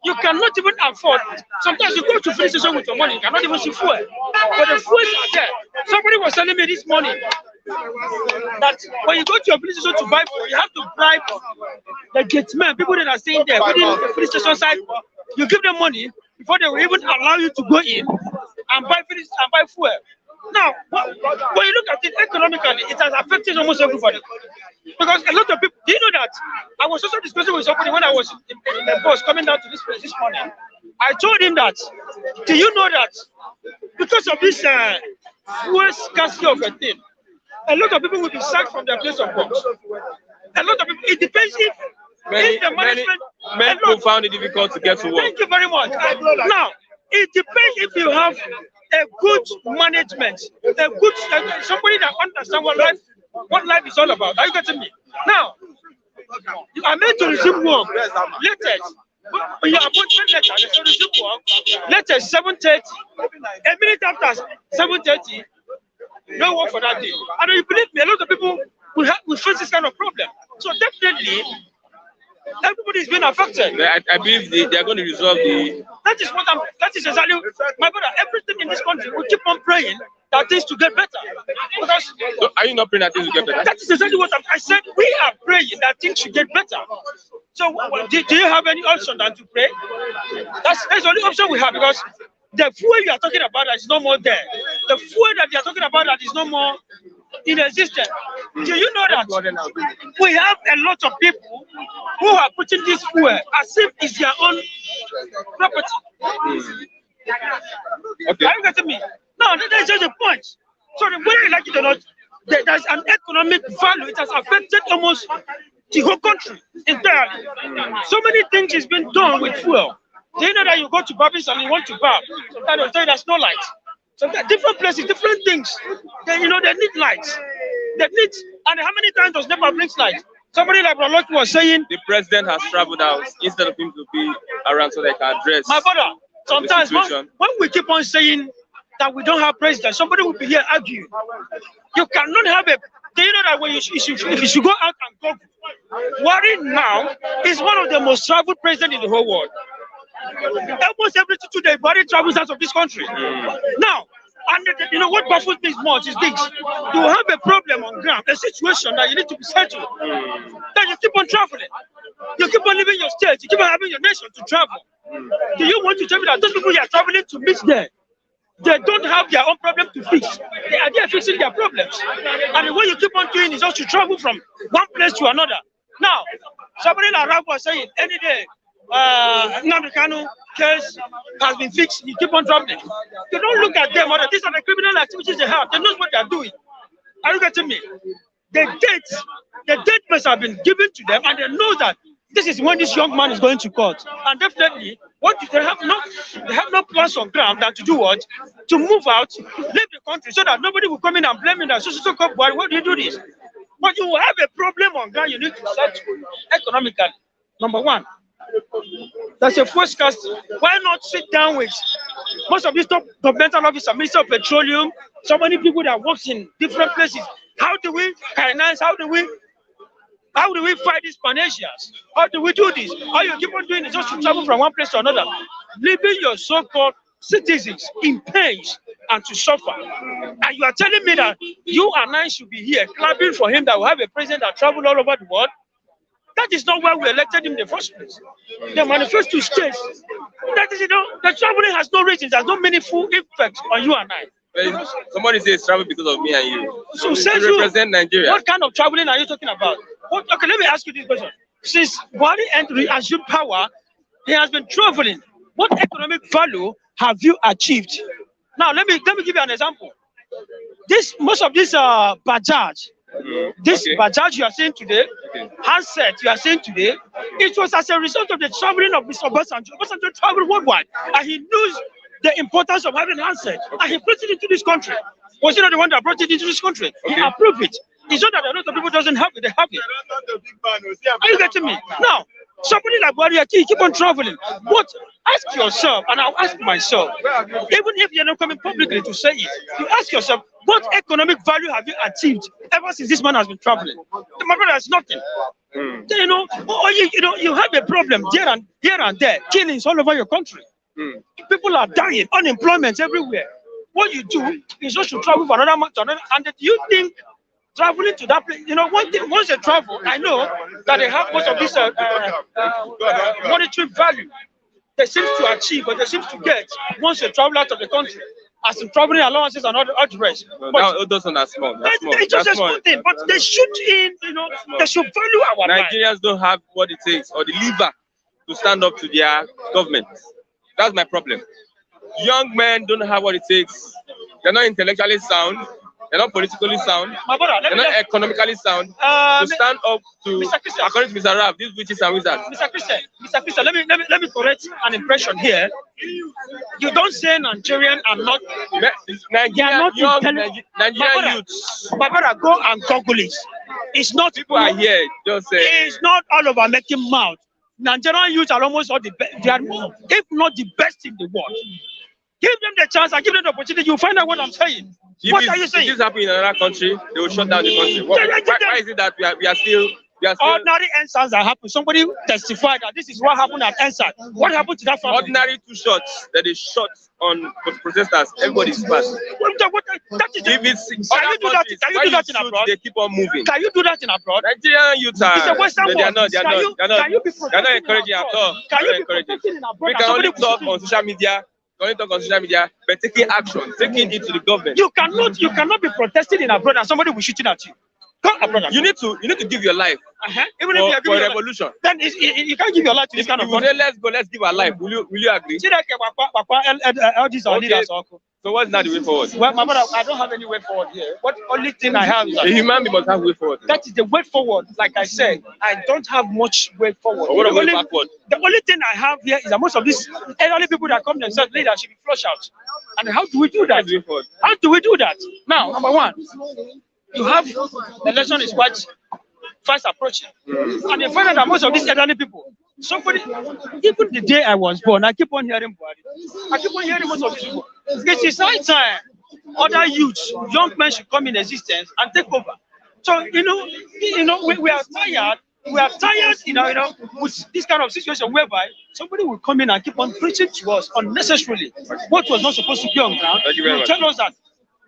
you cannot even afford, sometimes you go to filling station with your money, you cannot even see fuel. But the fuels are there. Somebody was telling me this morning that when you go to your police station to buy food, you have to bribe the gatemen, people that are staying there within the police station side. You give them money before they will even allow you to go in and buy fuel. Now, when you look at it economically, it has affected almost everybody. Because a lot of people, do you know that? I was also discussing with somebody when I was in the bus coming down to this place this morning. I told him that, do you know that because of this fuel scarcity of a thing, a lot of people will be sacked from their place of work. A lot of people, it depends if the management.
Many people found it difficult to get to work.
Thank you very much. Now, it depends if you have a good management, somebody that understands what life is all about. Are you getting me? Now, you are meant to resume work latest. When your appointment letter, they say resume work latest 7:30. A minute after 7:30. No work for that day. And you believe me, a lot of people will face this kind of problem. So definitely, everybody is being affected.
I believe they are going to resolve the.
That is exactly my brother. Everything in this country, we keep on praying that things to get better. Because
so are you not praying that things will get better?
that is exactly what I said. We are praying that things should get better. So do you have any option than to pray? That's the only option we have because the fuel you are talking about that is no more there. The fuel that you are talking about that is no more in existence. Do you know that we have a lot of people who are putting this fuel as if it's their own property?
Okay.
Are you getting me? No, that's just the point. So whether you like it or not, there's an economic value. It has affected almost the whole country entirely. So many things is being done with fuel. Do you know that you go to Barbies and you want to barb? Sometimes they'll tell you there's no light. So different places, different things. They need lights. They need, and how many times does NEPA bring lights? Somebody like Broloki was saying
the president has traveled out instead of him to be around so they can address.
My brother, sometimes when we keep on saying that we don't have president, somebody will be here arguing. You cannot have a. Do you know that when if you should go out and go, Warren now is one of the most traveled presidents in the whole world. Almost every 2 days, Buhari travels out of this country. Now, and you know what baffles me much is this: you have a problem on ground, a situation that you need to be settled. Then you keep on traveling. You keep on leaving your state. You keep on having your nation to travel. Do you want to tell me that those people you are traveling to meet there, they don't have their own problem to fix? They are there fixing their problems. And the way you keep on doing is just to travel from one place to another. Now, somebody like Ralph was saying, any day, Nnamdi Kanu case has been fixed, you keep on traveling. You don't look at them, these are the criminal activities they have. They know what they are doing. Are you getting me? The date must have been given to them, and they know that this is when this young man is going to court. And definitely, they have no plans on ground than to do what? To move out, leave the country, so that nobody will come in and blame me that so called Buhari, why do you do this? But you will have a problem on ground, you need to settle economically. Number one. That's a fuel scarcity. Why not sit down with most of these top governmental officers, Minister of Petroleum, so many people that work in different places? How do we finance? How do we fight these panacea? How do we do this? All you keep on doing is just to travel from one place to another, leaving your so-called citizens in pain and to suffer. And you are telling me that you and I should be here clapping for him, that we have a president that traveled all over the world? That is not why we elected him in the first place. The manifesto states that is, the traveling has no reasons, has no meaningful effect on you and I.
Somebody says travel because of me and you.
So
you represent Nigeria.
What kind of traveling are you talking about? Okay, let me ask you this question. Since Buhari assumed power, he has been traveling. What economic value have you achieved? Now, let me give you an example. Most of this Bajaj, Bajaj you are seeing today, handset you are seeing today, it was as a result of the traveling of Mr. Obasanjo. Obasanjo traveled worldwide, and he knows the importance of having handset, and he brought it into this country. Was he not the one that brought it into this country? He approved it. It's not that a lot of people doesn't have it, they have it. Are you getting me? Now, somebody like Buhari, you keep on traveling. But ask yourself, and I'll ask myself, even if you're not coming publicly to say it, you ask yourself, what economic value have you achieved ever since this man has been traveling? My brother has nothing. You have a problem here and there, killings all over your country. People are dying, unemployment everywhere. What you do is just to travel from another month to another. And do you think traveling to that place, one thing, once they travel, I know that they have most of this monetary value they seem to achieve, but they seem to get once they travel out of the country, as in traveling allowances and all the rest.
But those are small.
It's just a small thing, but they should, they should value our
Nigerians don't have what it takes or the lever to stand up to their government. That's my problem. Young men don't have what it takes. They're not intellectually sound. They're not politically sound. They're not economically sound to stand up to, according to Mr. Rav, these witches and wizards.
Mr. Christian, let me correct an impression here. You don't say Nigerian are not.
Nigerian youths.
My brother, go and Google it. It's not.
People are here just saying.
It's not all over making mouth. Nigerian youths are almost all the best. They are, if not the best in the world. Give them the chance and give them the opportunity. You'll find out what I'm saying. What are you saying?
If this happens in another country, they will shut down the country. Why is it that we are still
ordinary NSAS that happened? Somebody testified that this is what happened at NSAS. What happened to that family?
Ordinary 2 shots that they shot on protesters. Everybody's fast.
That is
can you do that in abroad? They keep on moving.
Can you do that in abroad?
Nigerian youth are.
It's a Western world.
They're not encouraging at all.
Can you be protesting in abroad?
We can only talk on social media. But taking action, taking it to the government.
You cannot be protesting in abroad and somebody will shooting at you. Come abroad.
You need to give your life.
Even if you are
for a revolution.
Then you can't give your life to this kind of
country. Let's give our life. Will you agree?
Okay.
So what's not the way forward?
Well, my brother, I don't have any way forward here. What only thing I have is
a human being must have way forward.
That is the way forward. Like I said, I don't have much way forward.
What about backward?
The only thing I have here is that most of these elderly people that come themselves later should be flushed out. And how do we do that? How do we do that? Now, number one, you have election is quite fast approaching. And you find out that most of these elderly people, even the day I was born, I keep on hearing Buhari. I keep on hearing most of these people. It is high time other youths, young men should come in existence and take over. So, we are tired. We are tired, with this kind of situation whereby somebody will come in and keep on preaching to us unnecessarily what was not supposed to be on ground.
Thank you very much.
Tell us that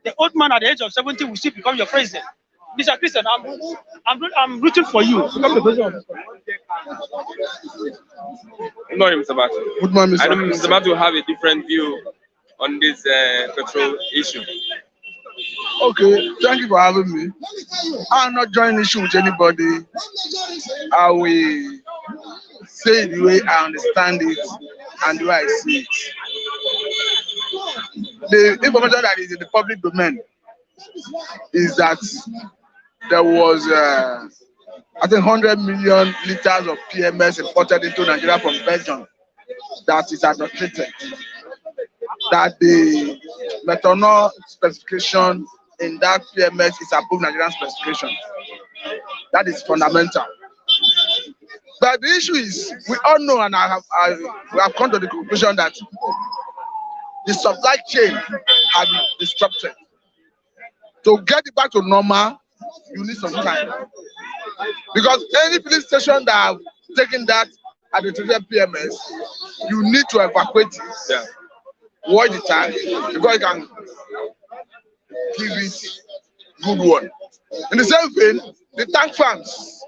the old man at the age of 70 will still become your president. Mr. Christian, I'm rooting for you to become the president.
Good morning, Mr. Batu.
Good morning, Mr.
I know Mr. Batu will have a different view on this petrol issue.
Okay, thank you for having me. I'm not joining issue with anybody. I will say the way I understand it and the way I see it. The information that is in the public domain is that there was, I think, 100 million liters of PMS imported into Nigeria from Belgium that is adulterated. That the methanol specification in that PMS is above Nigerian specification. That is fundamental.
But the issue is, we all know, and we have come to the conclusion that the supply chain has been disrupted. To get it back to normal, you need some time. Because any police station that have taken that at the PMS, you need to evacuate it.
Yeah.
Watch the time, because you can give it good one. In the same vein, the tank farms,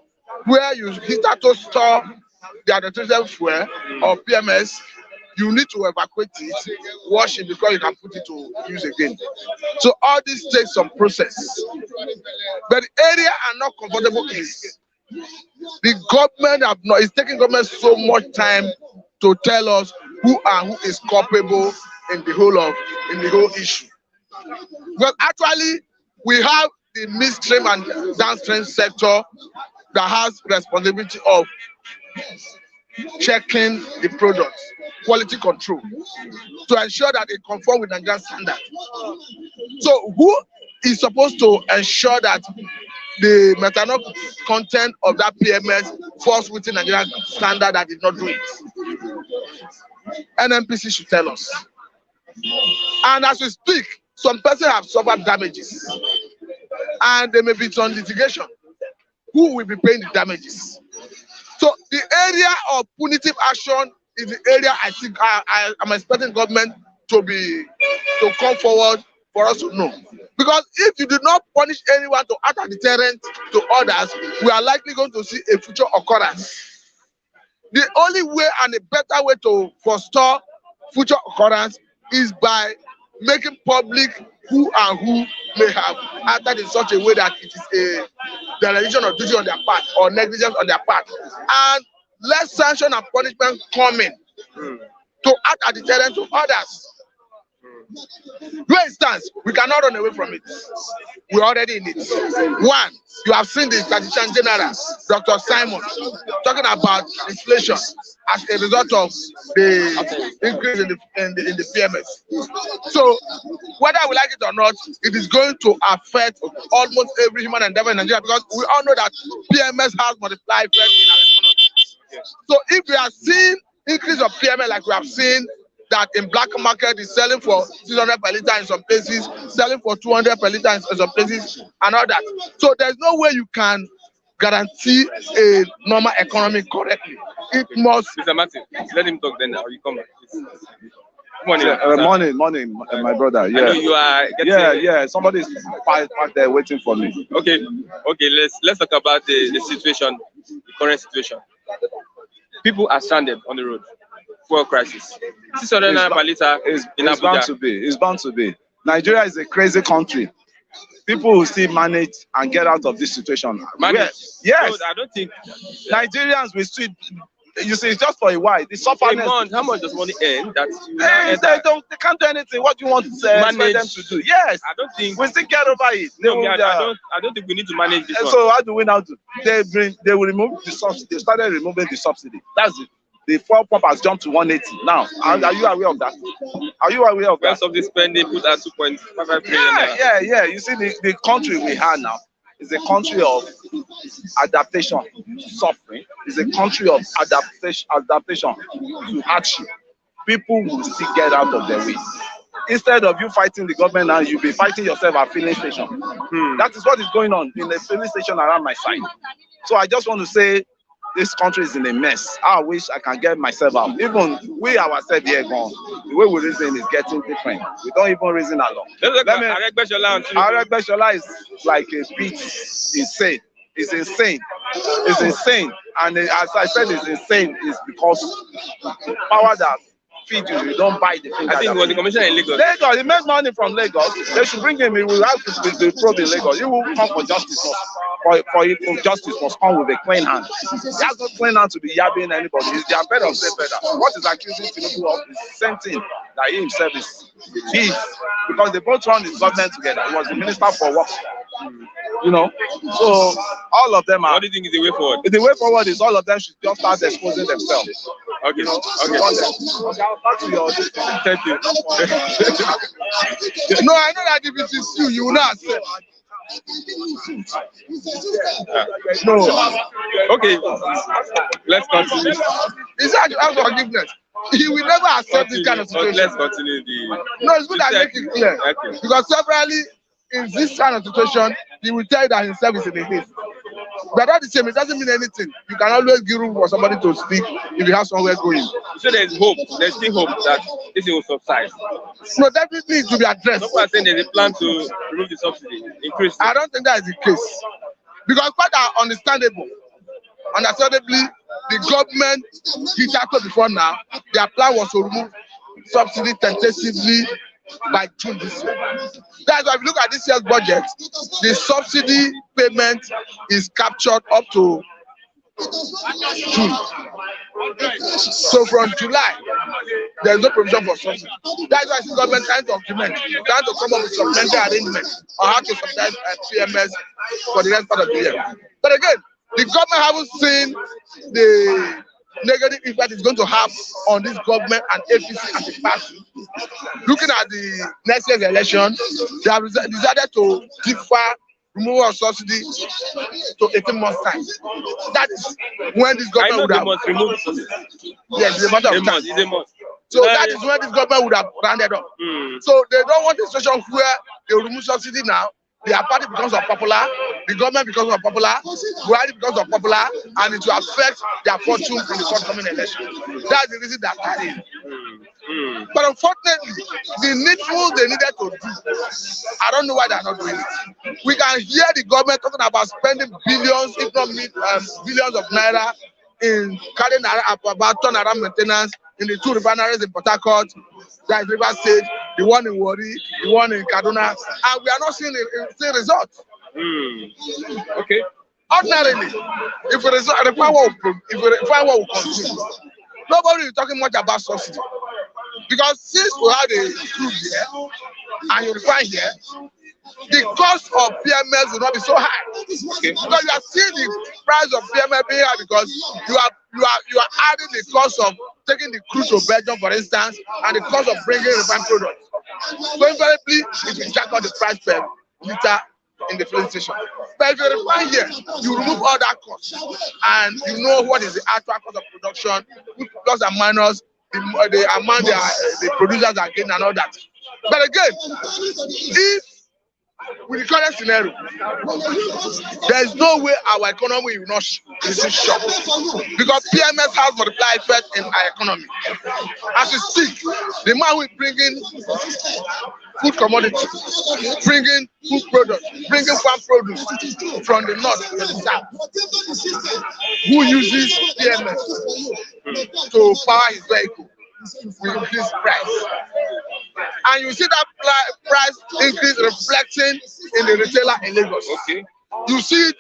where you start to store the hydrogen fuel or PMS, you need to evacuate it, wash it, because you can put it to use again. So all this takes some process. But the area are not comfortable is the government is taking government so much time to tell us who is culpable in the whole issue. But actually, we have the midstream and downstream sector that has responsibility of checking the products, quality control, to ensure that they conform with Nigerian standard. So who is supposed to ensure that the methanol content of that PMS falls within Nigerian standard that did not do it? NNPC should tell us. And as we speak, some persons have suffered damages, and there may be some litigation. Who will be paying the damages? So the area of punitive action is the area I think I'm expecting government to come forward for us to know. Because if you do not punish anyone to act as a deterrent to others, we are likely going to see a future occurrence. The only way and a better way to forestall future occurrence is by making public who may have acted in such a way that it is a dereliction of duty on their part or negligence on their part, and let sanction and punishment come in to act as a deterrent to others. For instance, we cannot run away from it. We're already in it. One, you have seen the Statistician General, Dr. Simon, talking about inflation as a result of the increase in the PMS. So, whether we like it or not, it is going to affect almost every human endeavor in Nigeria, because we all know that PMS has multiplied effect in our economy. So, if we are seeing increase of PMS like we have seen, that in black market is selling for 600 per liter in some places, selling for 200 per liter in some places, and all that. So there's no way you can guarantee a normal economy correctly. It must.
Mr. Martin, let him talk then. Or you come back.
Morning, my brother. Yeah.
I know you are
yeah. Somebody's back there waiting for me.
Okay. Let's talk about the situation, the current situation. People are stranded on the road. Fuel crisis. 600 per liter in Abuja.
It's bound to be. Nigeria is a crazy country. People will still manage and get out of this situation.
Manage?
Yes.
No, I don't think.
Nigerians will still. You see, it's just for a while. The suffering.
How much does money earn?
They can't do anything. What do you want them to do? Yes.
I don't think.
We still get over it.
I don't think we need to manage this one.
So how do we now do? They will remove the subsidy. They started removing the subsidy. That's it. The fuel pump has jumped to 180 now. Are you aware of that? Are you aware of that?
Rest of the spending put at 2.55 trillion.
Yeah. You see, the country we have now is a country of adaptation to suffering. It's a country of adaptation to hardship. People will still get out of their way. Instead of you fighting the government now, you'll be fighting yourself at filling station. That is what is going on in the filling station around my side. So I just want to say, this country is in a mess. I wish I can get myself out. Even we ourselves here gone. The way we reason is getting different. We don't even reason along. Aregbesola is like a bit insane. It's insane. It's insane. And as I said, it's insane is because the power that feed you, you don't buy the thing.
I think it was the commissioner in Lagos.
Lagos, he makes money from Lagos. They should bring him. He will have to be probe in Lagos. He will come for justice. For justice must come with a clean hand. He has no clean hand to be yabbing anybody. He's the better of better. What is accusing Tinubu of is the same thing that he himself is. Because they both run his government together. He was the minister for work. You know, so all of them are.
What do you think is the way forward?
The way forward is all of them should just start exposing themselves.
Okay.
You know, back to your.
Thank you.
No, I know that if it is you will not accept. No.
Okay, let's continue.
He said you ask forgiveness. He will never accept this kind of situation.
Let's continue the.
No, it's good I make it clear.
Okay.
Because severally in this kind of situation, he will tell you that himself is in a haste. But that's the same, it doesn't mean anything. You can always give room for somebody to speak if you have somewhere going.
So there's hope. There's still hope that this will subside.
No, definitely it will be addressed.
Some people are saying there's a plan to remove the subsidy, increase.
I don't think that is the case. Because quite understandably, the government hitherto before now, their plan was to remove subsidy tentatively by June this year. That's why if you look at this year's budget, the subsidy payment is captured up to June. So from July, there's no provision for subsidy. That's why the government trying to document, trying to come up with supplementary arrangements on how to subsidize PMS for the next part of the year. But again, the government haven't seen the negative impact it's going to have on this government and APC as a party. Looking at the next year's election, they have decided to defer removal of subsidy to 18 months' time. That is when this government would have
remove subsidy.
Yes, it's a matter of time.
It's a month.
So that is when this government would have rounded up. So they don't want a situation where they remove subsidy now. Their party becomes unpopular, the government becomes unpopular, Buhari becomes unpopular, and it will affect their fortune in the forthcoming election. That's the reason they're carrying. But unfortunately, the needful they needed to do, I don't know why they're not doing it. We can hear the government talking about spending billions, if not billions of naira in carrying about turnaround maintenance in the two refineries in Port Harcourt, that is River State, the one in Warri, the one in Kaduna, and we are not seeing the results.
Okay.
Ordinarily, if the power will continue, nobody is talking much about subsidy. Because since we have the crude here and you refine here, the cost of PMS will not be so high. Okay. Because you are seeing the price of PMS being high because you are adding the cost of taking the crude to Belgium, for instance, and the cost of bringing refined products. So invariably, it will jack up the price per liter in the filling station. But if you refine here, you remove all that cost, and you know what is the actual cost of production, plus and minus, the amount the producers are getting and all that. But again, if with the current scenario, there is no way our economy will not receive shock because PMS has multiplied effect in our economy. As we speak, the man who is bringing food commodities, bringing food products, bringing farm produce from the north to the south, who uses PMS to power his vehicle, will increase price. And you see that price increase reflecting in the retailer in Lagos.
Okay.
You see it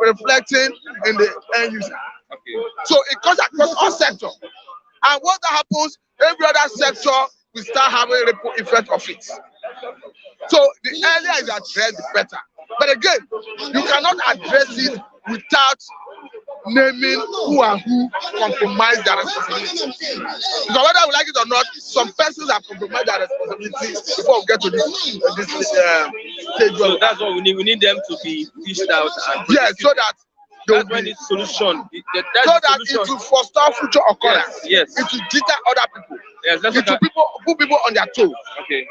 reflecting in the end user.
Okay.
So it cuts across all sectors. And what that happens, every other sector will start having a ripple effect of it. So the earlier it's addressed, the better. But again, you cannot address it without naming who and who compromise their responsibility. Because whether we like it or not, some persons have compromised their responsibility before we get to this stage.
So that's what we need. We need them to be fished out. And
yes, so that
that's when it's solution.
So that it will foster future occurrence.
Yes.
It will deter other people.
Yes,
it will put people on their toes.
Okay.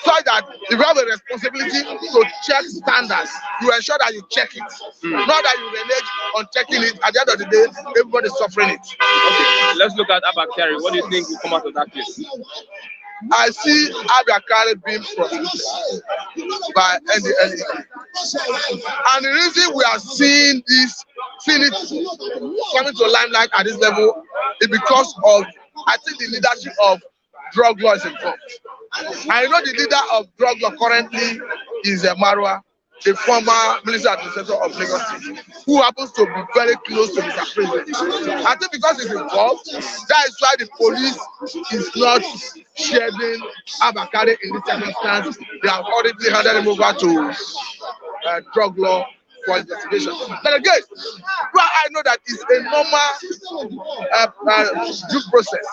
So that if you have a responsibility to check standards, you ensure that you check it. Not that you renege on checking it. At the end of the day, everybody is suffering it.
Okay. Let's look at Abba Kyari. What do you think will come out of that case?
I see Abba Kyari being prosecuted by NDLE. And the reason we are seeing it coming to limelight at this level is because of, I think, the leadership of drug law is involved. I know the leader of drug law currently is Marwa, the former Minister Administrator of Lagos State, who happens to be very close to Mr. President. I think because he's involved, that is why the police is not shedding Abba Kyari in this circumstance. They have already handed him over to drug law for investigation. But again, I know that it's a normal due process.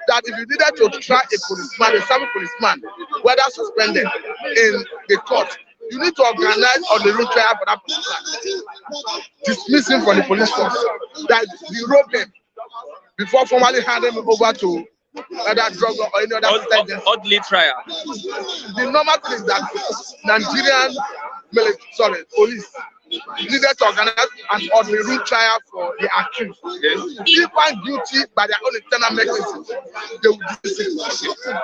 That if you needed to try a policeman, a serving policeman, whether suspended in the court, you need to organize on the road trial for that person. Dismiss him from the police force. That derobe him before formally handing him over to either drug or any other
oddly trial.
The normal thing is that Nigerian police needed to organize an ordinary trial for the accused. If found guilty by their own internal mechanism, they will dismiss him.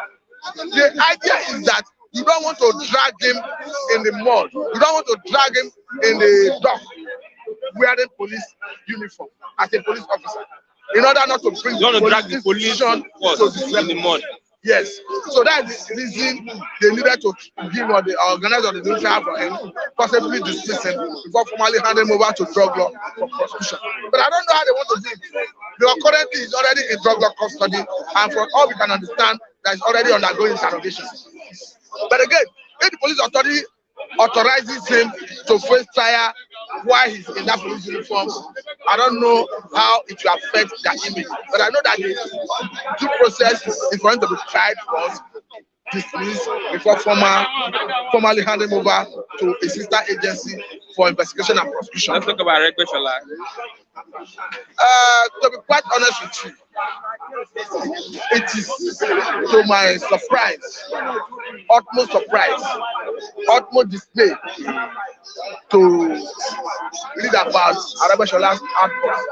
The idea is that you don't want to drag him in the mud. You don't want to drag him in the dock wearing police uniform as a police officer. In order not to bring
the police to the mud.
Yes. So that's the reason they needed to give or the organize or the new trial for him, possibly dismiss him before formally handing him over to drug law for prosecution. But I don't know how they want to do it. Because currently he's already in drug law custody, and from all we can understand, that he's already undergoing interrogation. But again, if the police authority authorizes him to face trial while he's in that police uniform, I don't know how it will affect their image. But I know that the due process is going to be tried first, dismissed before formally handing over to a sister agency for investigation and prosecution.
Let's talk about recreational.
To be quite honest with you, it is to my surprise, utmost surprise, utmost dismay to read about Arabeshola's outburst,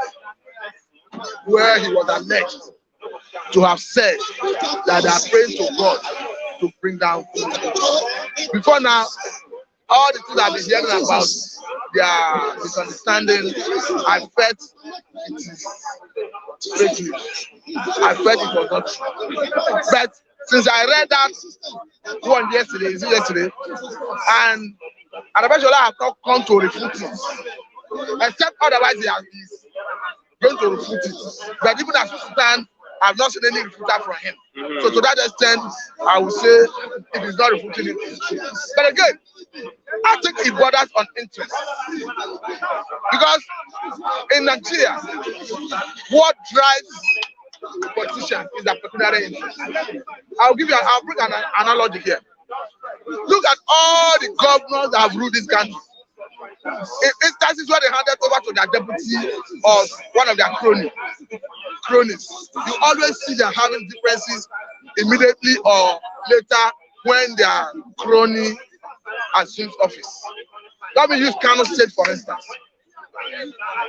where he was alleged to have said that they are praying to God to bring down food. Before now, all the things I've been hearing about their misunderstanding, I felt it is fake news. I felt it was not true. But since I read that one yesterday, and Arabeshola has not come to refute it, except otherwise he is going to refute it. But even as we stand, I've not seen any refuter from him. So to that extent, I would say it is not refuting it. But again, I think it borders on interest. Because in Nigeria, what drives politicians is a pecuniary interest. I'll bring an analogy here. Look at all the governors that have ruled this country. In instances where they handed over to their deputy or one of their cronies, you always see them having differences immediately or later when their crony assumes office. Let me use Kano State for instance.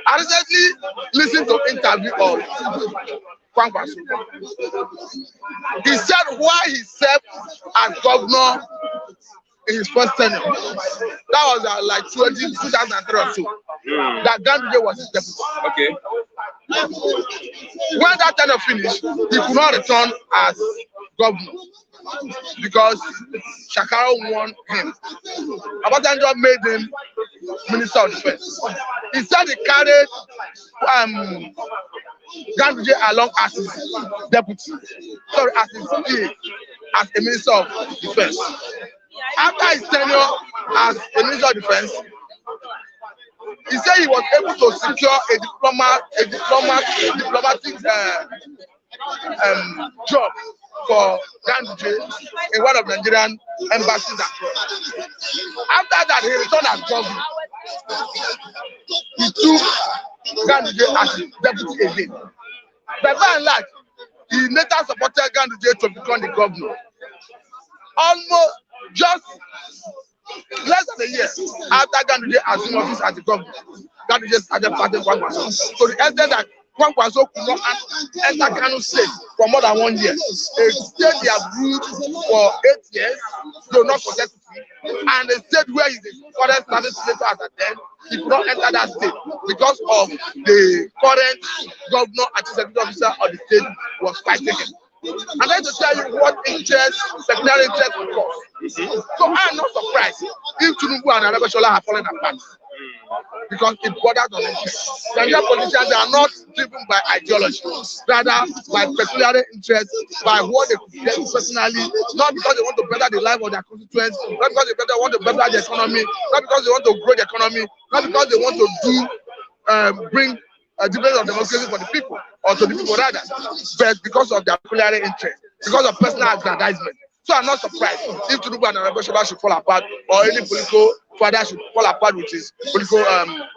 I recently listened to an interview of Kwankwaso. He said why he served as governor in his first tenure. That was like 2003 or so. That Ganduje was his deputy.
Okay.
When that tenure finished, he could not return as governor because Shakaro won him. Abatanjo made him Minister of Defense. He said he carried Ganduje along as his deputy, sorry, as his PA, as a Minister of Defense. After his tenure as a Minister of Defense, he said he was able to secure a diplomatic job for Ganduje in one of the Nigerian embassies abroad. After that, he returned as governor. He took Ganduje as his deputy again. But by and large, he later supported Ganduje to become the governor. Almost just less than a year after Ganduje assumed office as the governor, Ganduje started fighting Kwankwaso. So the extent that Kwankwaso could not enter Kano State for more than 1 year. A state they have ruled for 8 years, though not consecutively, and a state where he's the current service senator as a then, he could not enter that state because of the current governor and chief executive officer of the state was fighting him. I'm going to tell you what interest, secondary interest will cause. So I'm not surprised if Tinubu and Arabeshola have fallen apart. Because it borders on it. Nigerian politicians are not driven by ideology, rather by peculiar interest, by what they could get personally, not because they want to better the life of their constituents, not because they want to better the economy, not because they want to grow the economy, not because they want to bring a difference of democracy for the people, or to the people rather, but because of their peculiar interest, because of personal aggrandizement. So I'm not surprised if Tinubu and Nnamdi should fall apart, or any political father should fall apart with his political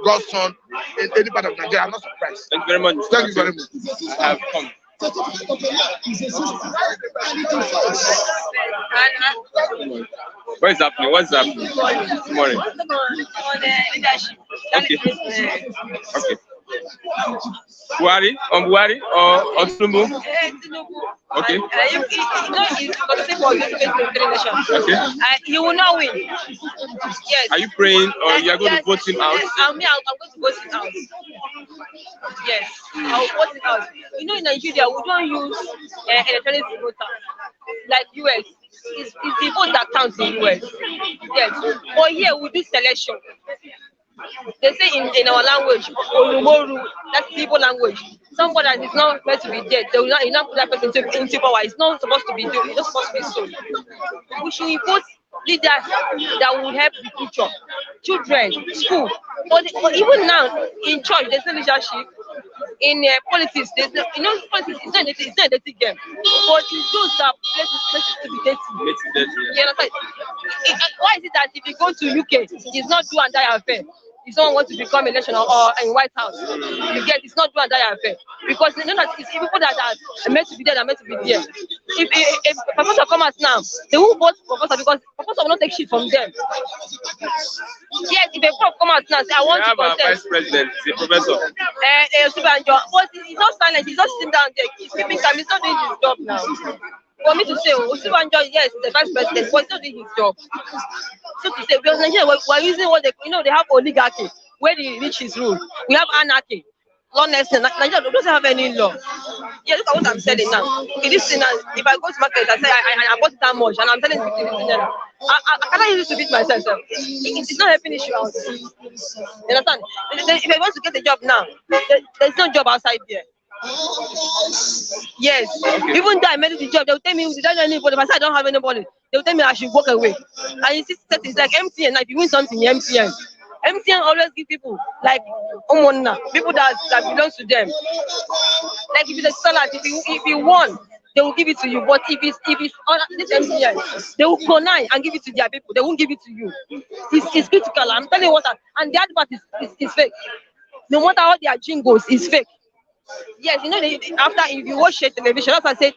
godson in any part of Nigeria. I'm not surprised.
Thank you very much.
Thank you very much.
I have come. What is happening? What's happening? Good morning. Okay. Okay. Buhari? On Buhari or Tinubu? Okay. Okay.
He will not win. Yes.
Are you praying or you are going to vote him out?
Yes, I'm going to vote him out. Yes, I'll vote him out. You know, in Nigeria, we don't use electronic voter like US. It's the vote that counts in US. Yes. But here we do selection. They say in our language, Olumoru, that's Igbo language. Somebody that is not meant to be dead, they will not put that person into power. It's not supposed to be doing. It's not supposed to be so. We should impose leaders that will help the future, children, school. But even now in church, there's no leadership. In politics, there's no, politics it's not a dirty game. But it's those that places to be dirty. You understand? Why is it that if you go to UK, it's not do and die affair? If someone wants to become election or in White House, you get it's not do and die affair. Because you know that it's people that are meant to be there, are meant to be there. If Professor come out now, they won't vote for Professor because Professor will not take shit from them. Yes, if a prof come out now, say I want to contest.
Vice President, the Professor.
But he's not silent, he's not sitting down there. He's keeping calm, he's not doing his job now. For me to say, Osibanjo, yes, the vice president, but he's not doing his job. So to say, because Nigeria, we're using what they have oligarchy, where the rich is rule. We have anarchy, lawlessness. Nigeria doesn't have any law. Yeah, look at what I'm selling now. Okay, this thing now, if I go to market, I say I bought it that much, and I'm selling it 15 naira. I cannot use it to beat myself. It's not helping issue out. You understand? If I want to get a job now, there's no job outside there. Yes. Okay. Even though I made the job, they will tell me, did I know anybody? If I say I don't have anybody, they will tell me I should walk away. And you see, it's like MTN. Like if you win something, MTN always give people like people that belongs to them. Like if it's a salad, if you won, they will give it to you. But if it's on this MTN, they will connive and give it to their people. They won't give it to you. It's critical. I'm telling you what. And the advert is fake. No matter what their jingles, is fake. Yes, you know, after if you watch television, that's why I said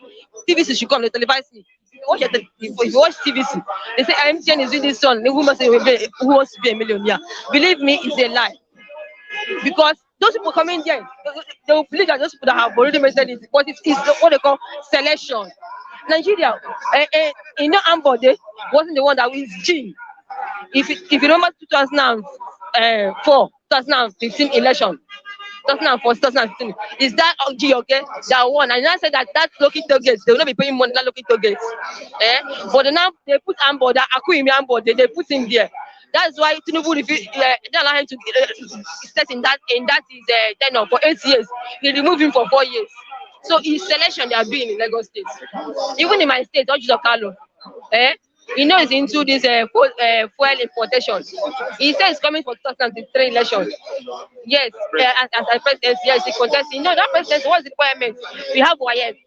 TVC should come, they televise me. If you watch TVC, they say MTN is doing this one, who wants to be a millionaire. Believe me, it's a lie. Because those people coming there, they will believe that those people that have already made it, but it's what they call selection. Nigeria, Ambode wasn't the one that was G. If you remember 2004, 2015 election, 2004, 2015. Is that OG okay? That one. And I said that local targets, they will not be paying money that local targets. But now they put Ambo, that Akuimi Ambo, they put him there. That's why Tinubu they allow him to stay in that is tenure for 8 years. They remove him for 4 years. So his selection they are doing in Lagos State. Even in my state, Ojiso Kalo, he knows into this fuel importation. He says it's coming for 2023 election. Yes, as a president, yes, he contests. You know that president, what's the requirement? You have YF.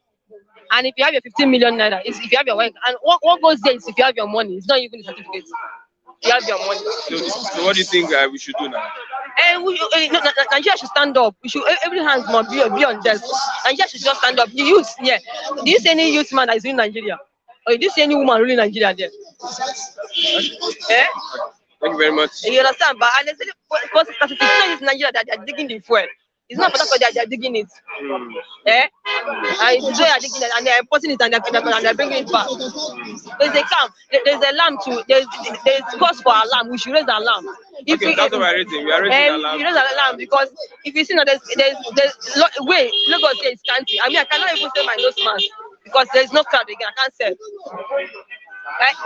And if you have your 15 million naira, if you have your work, and what goes there is if you have your money, it's not even a certificate. You have your money.
So what do you think we should do now?
Nigeria should stand up. We should, every hand must be on desk. Nigeria should just stand up. The youth, yeah. Do you see any youth man that is in Nigeria? Or do you see any woman ruling Nigeria there?
Thank you very much.
You understand? But it's not Nigeria that they are digging the fuel. It's not because they are digging it. And it's they are digging it and they are importing it and they're bringing it back. There's a camp. There's a lamb too. There's cause for alarm. We should raise the alarm.
Okay, that's what we're raising. We are raising the alarm.
You raise the alarm because if you see now, there's way Lagos here is scanty. I mean, I cannot even say my nose mask because there's no crowd again. I can't sell.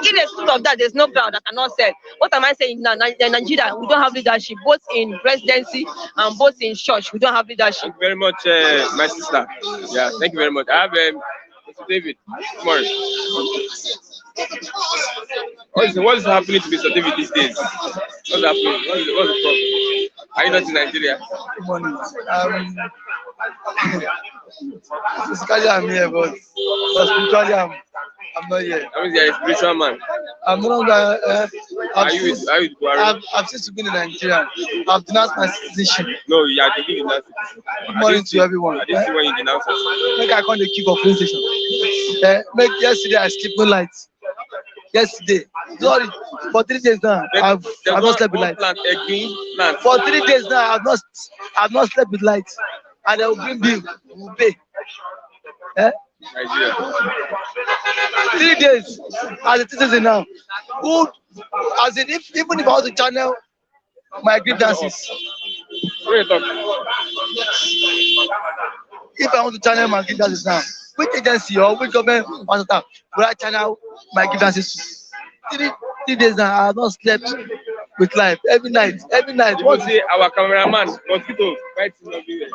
In the spirit of that, there's no crowd that cannot sell. What am I saying now? In Nigeria, we don't have leadership, both in presidency and both in church. We don't have leadership.
Thank you very much, my sister. Yeah, thank you very much. I have Mr. David. Good morning. What is happening to Mr. David these days? What's happening? What's the problem? Are you not in Nigeria?
Good morning. Physically I'm here, but spiritually I'm not here.
I mean, you're a spiritual man.
I'm no longer.
Are you with Buhari?
I've since been in Nigeria. I've denounced my citizenship.
No, you are giving that.
Good morning to everyone.
I didn't see when you denounced us.
Make I call the keep of police station. Make yesterday I skipped no lights. Yesterday, sorry, for 3 days now I've not slept with lights. For 3 days now I've not slept with lights, and they will bring bill. We'll pay.
Nigeria.
3 days as it is now. Good, as in even if I want to channel my grievances. If I want to channel my grievances now, which agency or which government wants to will I channel my grievances to? 3 days now I have not slept with life. Every night.
What say our cameraman mosquito biting everywhere?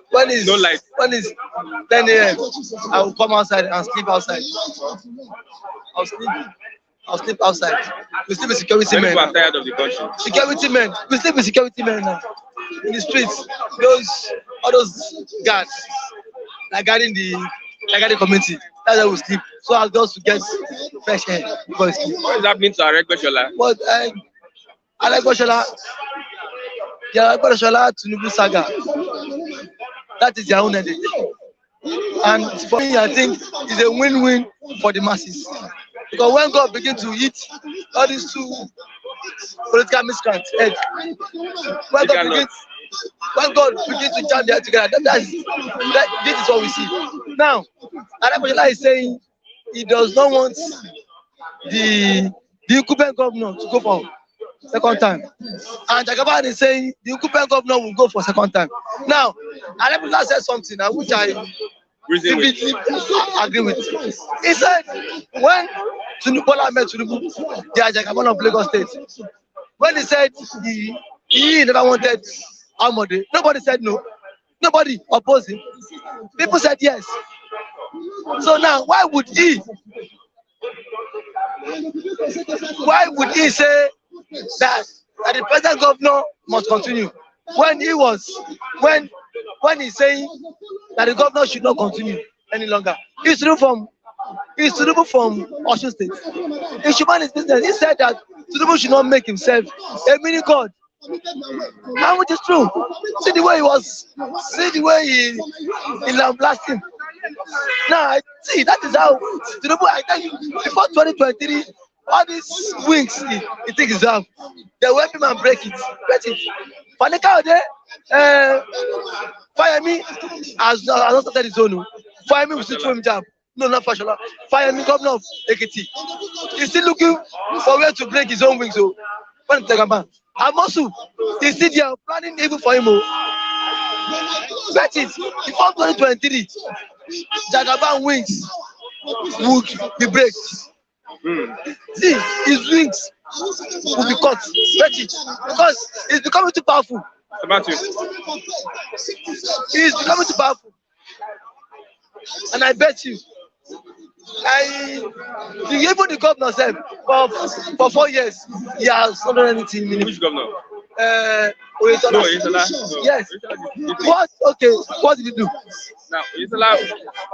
When is
no light?
When is 10 a.m. I will come outside and sleep outside. I'll sleep outside. We sleep with security men.
People are tired of the country.
Security men. We sleep with security men now. In the streets. All those guards are guarding the community. That's why we sleep. So as just to get fresh air before we sleep.
What is happening to Aregbesola?
What Aregbesola, the Aregbesola Tinubu saga. That is their own ending. And for me, I think it's a win-win for the masses. Because when God begins to eat all these two political miscreants, when God begins to jam them together, this is what we see. Now, Aregbesola is saying he does not want the incumbent governor to go for second time. And Jagaban is saying the incumbent governor will go for second time. Now, Aregbesola said something which I vividly agree with. He said when Bola met Tinubu, the Jagaban of Lagos State, when he said he never wanted Amode, nobody said no. Nobody opposed him. People said yes. So now, why would he say that the present governor must continue when he's saying that the governor should not continue any longer? He's removed from Osun State. He should mind his business. He said that Tinubu should not make himself a mini god. And which is true. See the way he lambasted him. Now I see that is how Tinubu, I tell you, before 2023, all these wings he thinks is out. They will help him and break it. Fanika fire me has not started his own. Fire me with the him jab. No, not Fashola. Fire me, governor of Ekiti. He's still looking for where to break his own wings. So when Tagaban, Amosu, he's still there planning even for him. Bet it before 2023, Jagaban wings would be break. See, his wings will be cut. Bet it because he's becoming too powerful.
About you.
He's becoming too powerful, and I bet you. Even the governor said for 4 years he has not done anything.
Which governor?
No. Yes. What did he do?
Now, Oyetola,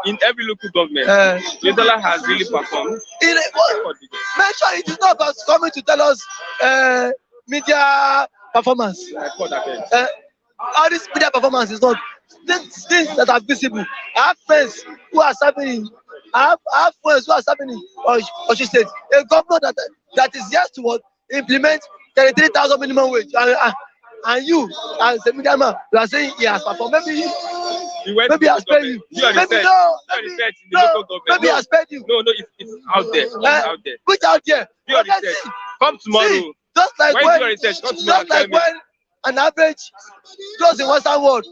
in every local government, Oyetola has really performed.
Make sure it is not about coming to tell us media performance. All this media performance is not things that are visible. I have friends who are serving. I have friends who are serving in Osun State. A governor that is yet to implement 33,000 minimum wage, and you as a media man, you are saying he has performed. Maybe he has paid you. Maybe he has paid you.
No, it's out there. It's out there.
Which out there?
Come tomorrow.
See, just like when an average close in Western world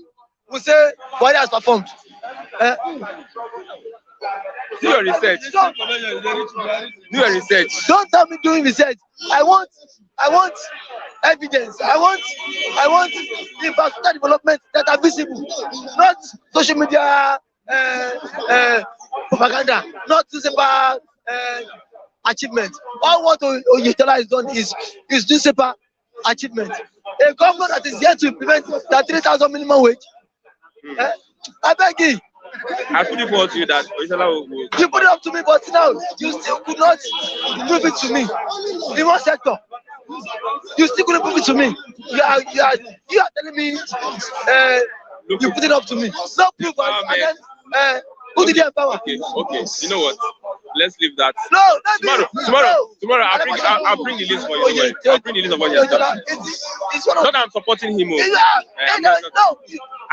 will say Buhari has performed.
Do your research. Do your research.
Don't tell me doing research. I want evidence. I want infrastructure development that are visible, not social media propaganda, not newspaper achievement. All what Oyetola has done is newspaper achievement. A government that is yet to implement that 3,000 minimum wage. I beg you.
I put it forward to you that Oyinsola will.
You put it up to me, but now you still could not prove it to me. In one sector, you still couldn't prove it to me. You are telling me you put it up to me. No proof, and then who did you empower?
Okay. You know what? Let's leave that.
No,
Tomorrow I'll bring the list for you. I'll bring the list of what he has done.
It's one of.
Not that I'm supporting him.
No.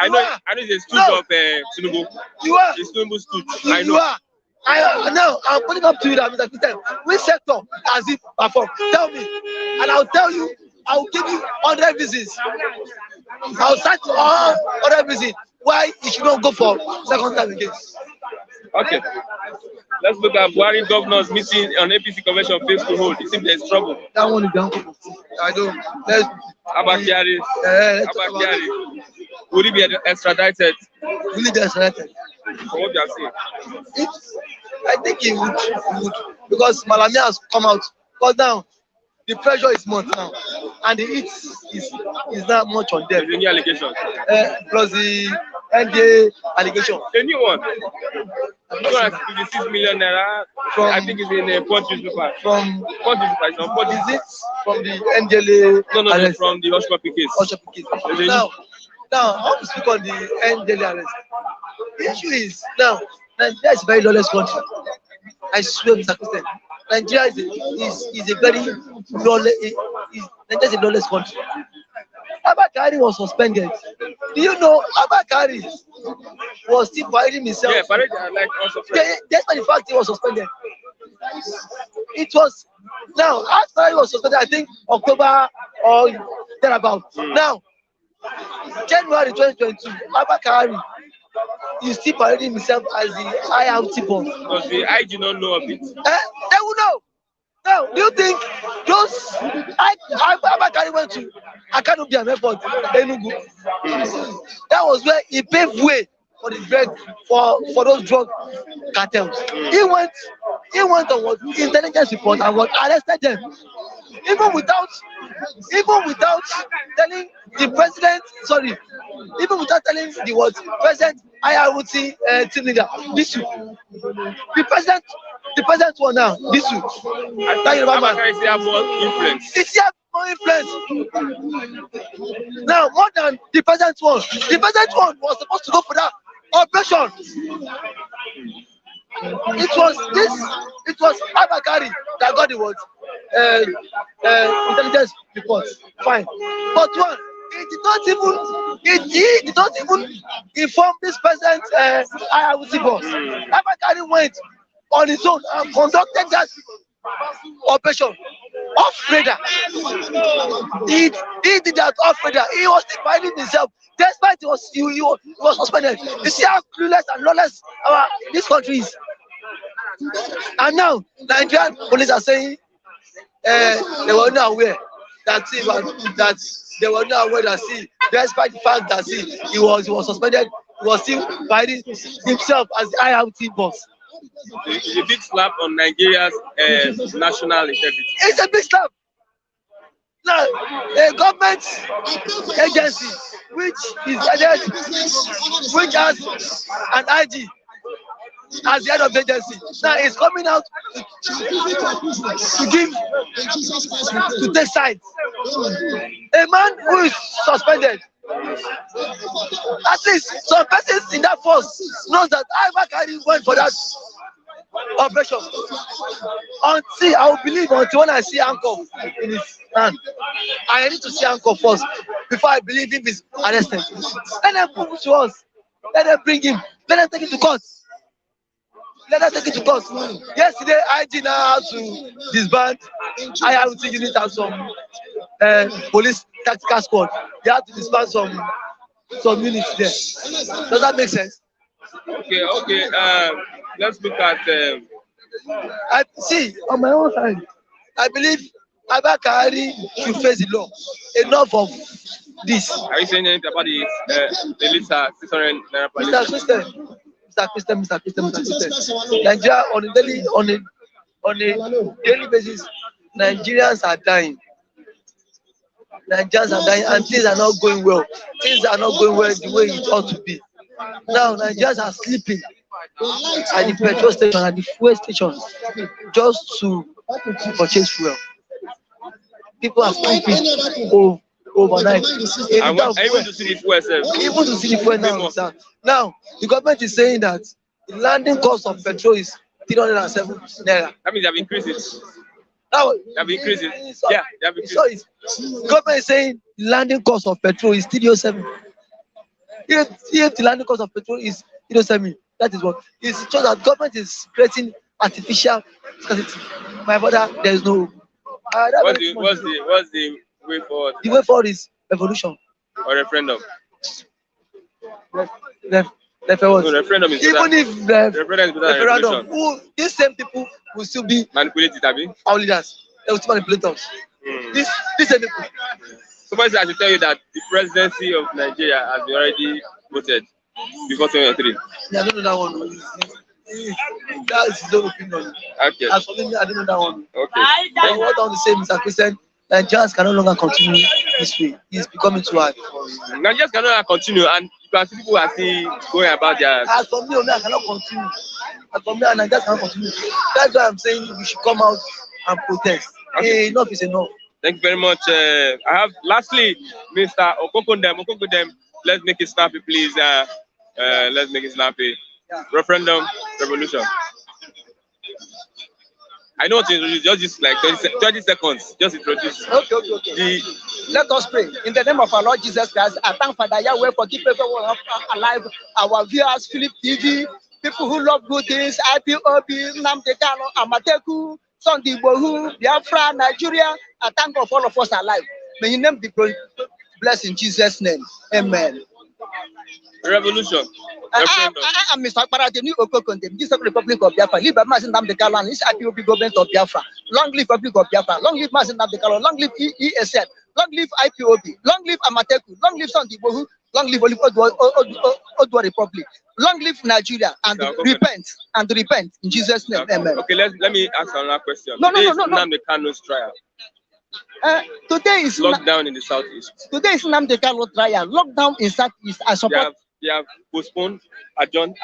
I know he's a stooge of Tinubu.
You are.
He's Tinubu's stooge. I know.
You are. Now I'm putting up to you that Mr. Christian, which sector has it performed? Tell me, and I'll tell you. I'll give you 100 reasons. I'll start all 100 reasons why you should not go for second time again.
Okay. Let's look at Buhari governors meeting on APC convention fails to hold. It seems there's trouble.
That one is down. I don't. Let's.
Abakiari. Would he be extradited?
Will he be extradited?
For what you are saying?
I think he would. Because Malami has come out. Because now the pressure is much now, and the heat is not much on them.
There's a new allegation.
Plus the NDA allegation.
A new one. 256 million naira. I think it's in a Punch newspaper.
From
Punch newspaper. It's on Punch.
Is it from the NDA?
No, from the Oshkopi case.
Now, I want to speak on the NDA arrest. The issue is now Nigeria is a very lawless country. I swear, Mr. Christian, Nigeria is a very lawless. Nigeria is a lawless country. Abakari was suspended. Do you know Abakari was still parading himself?
Yeah, parading like also.
Despite the fact he was suspended. It was now after he was suspended, I think October or thereabout. Now, January 2022, Abakari is still parading himself as the IRT boss.
Does the IG not know of it?
They will know. Now, do you think those Abakari went to Akanubia Airport, Enugu? That was where he paved way for the drug for those drug cartels. He went on what intelligence report and what arrested them. Even without telling the president, even without telling the what president IRT team leader, this the president one now, this
I think Abakari still have more influence.
It's here more influence. Now, more than the president one. The president one was supposed to go for that operation. It was Abakari that got the what intelligence report. Fine. But one, he did not even inform this president IRC boss. Abakari went on his own and conducted that operation off radar. He did that off radar. He was finding himself despite he was suspended. You see how clueless and lawless this country is. And now Nigerian police are saying they were not aware that they were not aware that despite the fact that he was suspended, he was still finding himself as the IRT boss.
It's a big slap on Nigeria's national integrity.
It's a big slap. Now, a government agency which has an IG as the head of the agency, now is coming out to take sides. A man who is suspended, at least some persons in that force knows that Abakari went for that operation. Until I will believe until when I see handcuff in his hand. I need to see handcuff first before I believe him is arrested. Let them prove it to us. Let them bring him. Let them take it to court. Yesterday, IG now had to disband IRT unit and some police tactical squad. They had to disband some units there. Does that make sense?
Okay. Let's look at.
I see on my own side. I believe Abakari should face the law. Enough of this.
Are you saying anything about the list 600 naira per
Mr. Christian. Nigeria on a daily basis, Nigerians are dying. And things are not going well. Things are not going well the way it ought to be. Now Nigerians are sleeping at the petrol station, at the fuel stations, just to purchase fuel. People are sleeping overnight.
Even to see the fuel itself.
Even to see the fuel now, sir. Now, the government is saying that the landing cost of petrol is 307 naira.
That means they have increased it.
Now,
they have increased it. Yeah, they have increased it.
The government is saying the landing cost of petrol is 307. If the landing cost of petrol is 307, that is what it shows that government is creating artificial scarcity. My brother, there is no.
What's the way forward?
The way forward is revolution
or referendum.
Referendum
is
even if
referendum,
these same people will still be
manipulated.
Our leaders, they will still manipulate us. These same people.
Somebody I should tell you that the presidency of Nigeria has been already voted before 2023.
Yeah, I don't know that one. That's his own opinion.
Okay.
As for me, I don't know that one.
Okay.
Then what I want to say, Mr. Christian, Nigerians can no longer continue this way. It's becoming too hard.
Nigerians can no longer continue, and you can see people are still going about their.
As for me, I cannot continue. As for me, Nigerians cannot continue. That's why I'm saying we should come out and protest. Okay. Enough is enough.
Thank you very much. I have lastly, Mr. Okokondem. Let's make it snappy, please. Let's make it snappy. Yeah. Referendum, revolution. I know what to introduce, just like 20 seconds. Just introduce.
Okay. Let us pray. In the name of our Lord Jesus Christ, I thank Father Yahweh for keeping everyone alive. Our viewers, Philip TV, people who love good things, IPOB, Nnamdi Kanu, Amateku, Sunday Bohu, Biafra, Nigeria. I thank God for all of us alive. May your name be blessed in Jesus' name. Amen.
Revolution.
I am Mr. Paradeni Okokondem, this is the Republic of Biafra. Live Masin Nnamdi Kanu, this IPOB government of Biafra. Long live Republic of Biafra. Long live Masin Nnamdi Kanu. Long live ESN. Long live IPOB. Long live Amateku. Long live Sunday Bohu. Long live Odua Republic. Long live Nigeria and repent in Jesus' name. Amen.
Okay, let me ask another question.
No.
Nnamdi Kanu's trial.
Today is
lockdown in the southeast.
Today is Nnamdi Kanu trial. Lockdown in southeast. I support.
They have postponed, adjourn.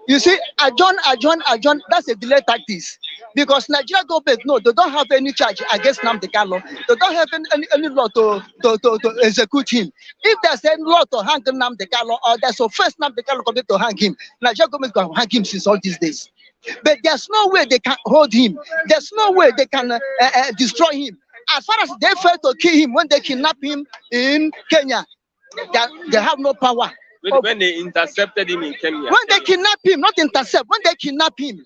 You see, adjourn. That's a delay tactics. Because Nigeria government, no, they don't have any charge against Nnamdi Kanu. They don't have any law to execute him. If there's any law to hang Nnamdi Kanu, or there's a first Nnamdi Kanu coming to hang him, Nigeria government can hang him since all these days. But there's no way they can hold him. There's no way they can destroy him. As far as they failed to kill him when they kidnapped him in Kenya, they have no power.
When they intercepted him in Kenya.
When they kidnap him, not intercept. When they kidnap him,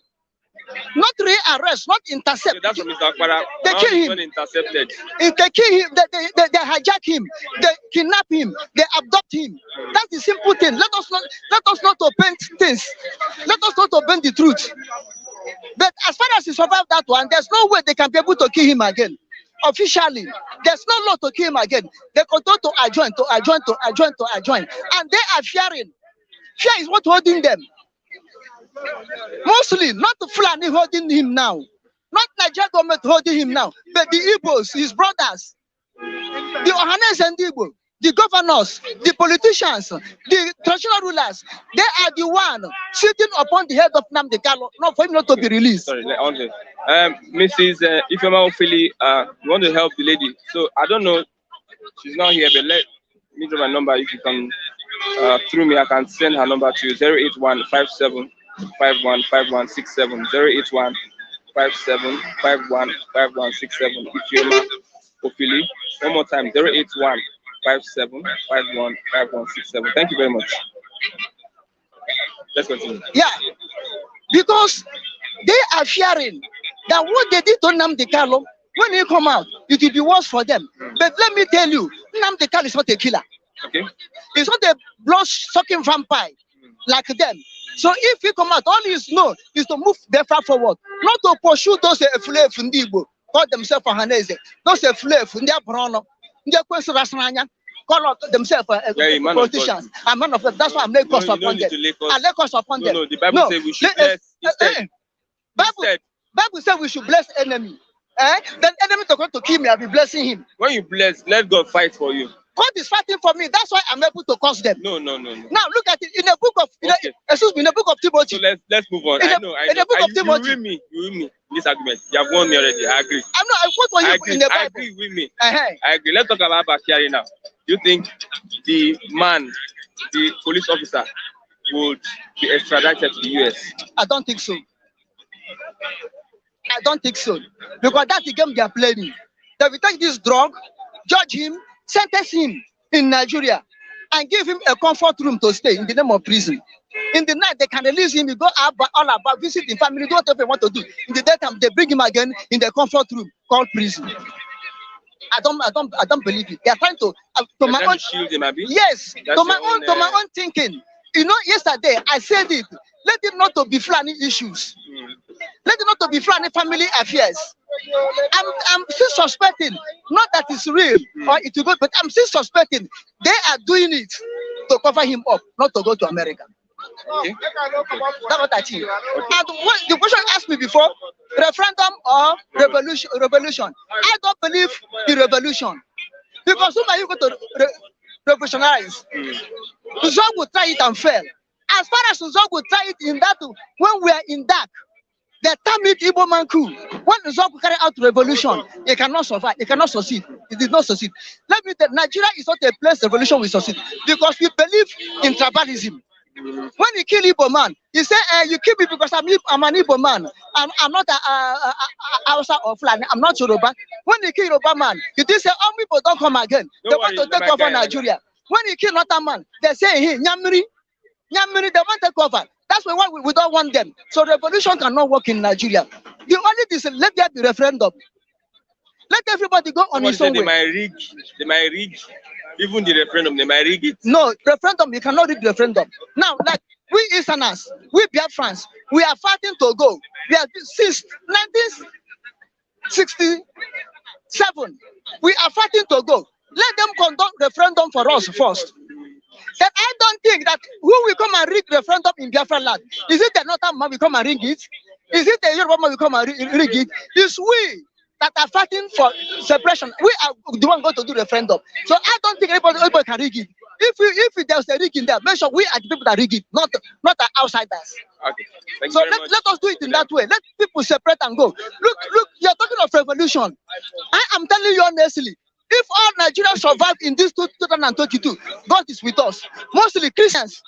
not rearrest, not intercept.
So that's from Mr. Akbara.
They kill him.
When intercepted.
If they kill him, they hijack him, they kidnap him, they abduct him. That's the simple thing. Let us not to paint things. Let us not to paint the truth. But as far as he survived that one, there's no way they can be able to kill him again. Officially, there's no law to kill him again. They continue to adjoin, and they are fearing. Fear is what holding them. Mostly, not the Fulani holding him now, not Nigeria government holding him now, but the Igbos, his brothers, the Ohanes and Igbo, the governors, the politicians, the traditional rulers. They are the one sitting upon the head of Nnamdi Kanu, not for him not to be released.
Sorry, Mrs. Ifema Ofili, we want to help the lady. So I don't know, she's not here, but let me give my number. If you can, through me, I can send her number to you. 081 57 51 5167. 081 57 51 5167. Ifema Ofili. One more time. 081 57 51 5167. Thank you very much. Let's continue.
Yeah, because they are fearing that what they did to Nnamdi Kanu, when he come out, it will be worse for them. But let me tell you, Nnamdi Kanu is not a killer.
Okay.
He's not a blood-sucking vampire like them. So if he come out, all he is know is to move the far forward, not to pursue those Fulef in Igbo, call themselves Ohanese, those Fulef in their Brono, in their question Rasnanya, call themselves politicians. I'm man of them. That's why I'm laying cost upon them. I lay cost upon them.
No, the Bible says we should bless instead.
Bible says we should bless enemy. Then enemy to come to kill me, I'll be blessing him.
When you bless, let God fight for you.
God is fighting for me. That's why I'm able to curse them.
No. Now
look at it in the book of in the book of Timothy.
So let's move on. I know.
In the book of Timothy.
You win me. This argument. You have won me already. I agree.
I'm not. I quote for you in the Bible.
I agree with me. I agree. Let's talk about Bakari now. Do you think the police officer, would be extradited to the US?
I don't think so. Because that's the game they are playing. They will take this drug, judge him, sentence him in Nigeria, and give him a comfort room to stay in the name of prison. In the night, they can release him, he go all about visiting family, do whatever they want to do. In the daytime, they bring him again in the comfort room called prison. I don't believe it. They are trying to my own
shield him, Abi?
Yes, to my own thinking. You know, yesterday I said it. Let it not to be Fulani issues. Let it not to be Fulani family affairs. I'm still suspecting, not that it's real or it will go, but I'm still suspecting they are doing it to cover him up, not to go to America.
Okay.
That's what I think. And what the question asked me before, referendum or revolution. I don't believe in revolution. Because who are you going to revolutionize? Zog will try it and fail. As far as Zog will try it in that, when we are in dark, the time it Igbo man coup. When Zog carry out revolution, it cannot survive, it cannot succeed. It did not succeed. Let me tell you, Nigeria is not a place revolution will succeed because we believe in tribalism. When you kill Igbo man, you say, you kill me because I'm an Igbo man. I'm not a Hausa or Fulani. I'm not Yoruba. When you kill Yoruba man, you say, all people don't come again. They want to take over Nigeria. When you kill another man, they say, hey, Nyamiri, they want to take over. That's why we don't want them. So revolution cannot work in Nigeria. The only thing is, let there be referendum. Let everybody go on his own way.
They might rig. Even the referendum, they might rig it.
No, referendum, you cannot rig the referendum. Now, like we Easterners, we Biafrans, we are fighting to go. We are since 1967. We are fighting to go. Let them conduct referendum for us first. Then I don't think that who will come and rig referendum in Biafra land. Is it the Northern man will come and rig it? Is it the Yoruba man will come and rig it? It's we that are fighting for separation. We are the one going to do referendum. So I don't think anybody can rig it. If there's a rig in there, make sure we are the people that rig it, not the outsiders.
Okay.
So let us do it in that way. Let people separate and go. Look, you're talking of revolution. I am telling you honestly, if all Nigerians survive in this 2022, God is with us. Mostly Christians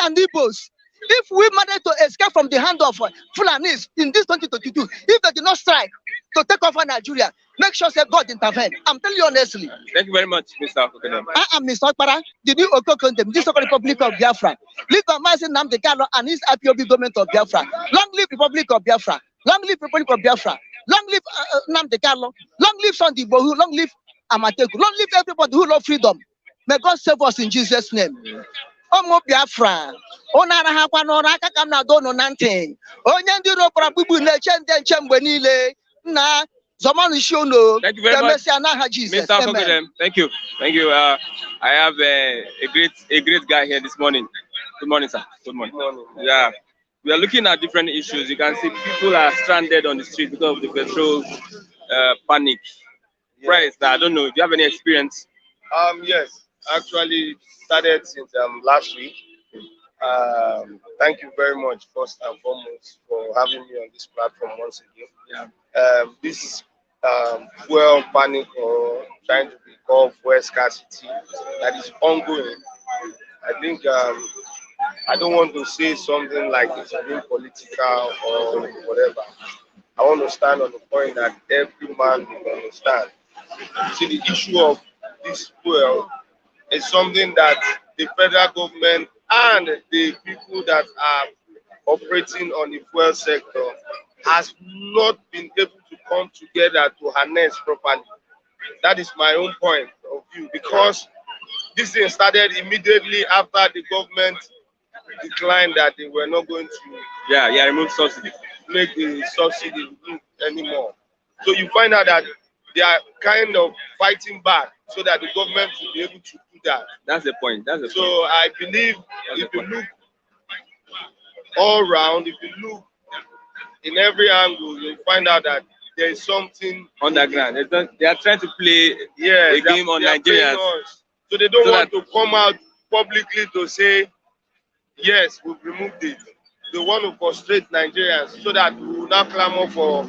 and Igbos. If we manage to escape from the hand of Fulanis in this 2022, if they do not strike to take over Nigeria, make sure that God intervene. I'm telling you honestly.
Thank you very much, Mr. Okokodem.
I am Mr. Okpara, the new Okokondem, this Republic of Biafra. Live by Master Nnamdi Kanu and his IPOB government of Biafra. Long live Republic of Biafra. Long live Republic of Biafra. Long live Nnamdi Kanu. Long live Sunday Bohu. Long live Amateku. Long live everybody who love freedom. May God save us in Jesus' name. Omo Biafra. Onara hakwa n'ọrụ aka ka m na-adọ unu na ntị. Onye ndị ropara gbugbu na-eche ndị nche mgbe niile. Nna Zomanu Shiono.
Thank you very much, Mr. Okokodem. Thank you. I have a great guy here this morning. Good morning, sir. Good morning. Yeah, we are looking at different issues. You can see people are stranded on the street because of the petrol panic. Price. I don't know. Do you have any experience?
Yes, actually started since last week. Thank you very much, first and foremost, for having me on this platform once again. Yeah. This fuel panic or trying to recall fuel scarcity that is ongoing. I think I don't want to say something like it's being political or whatever. I want to stand on the point that every man will understand. See, the issue of this fuel is something that the federal government and the people that are operating on the fuel sector has not been able to come together to harness properly. That is my own point of view, because this thing started immediately after the government declined that they were not going to
remove subsidy,
make the subsidy anymore. So you find out that they are kind of fighting back so that the government will be able to do that.
That's the point.
So I believe if you look all round, if you look in every angle, you'll find out that there is something
underground. They are trying to play a game on Nigerians.
So they don't want to come out publicly to say, yes, we've removed it. They want to frustrate Nigerians so that we will now clamor for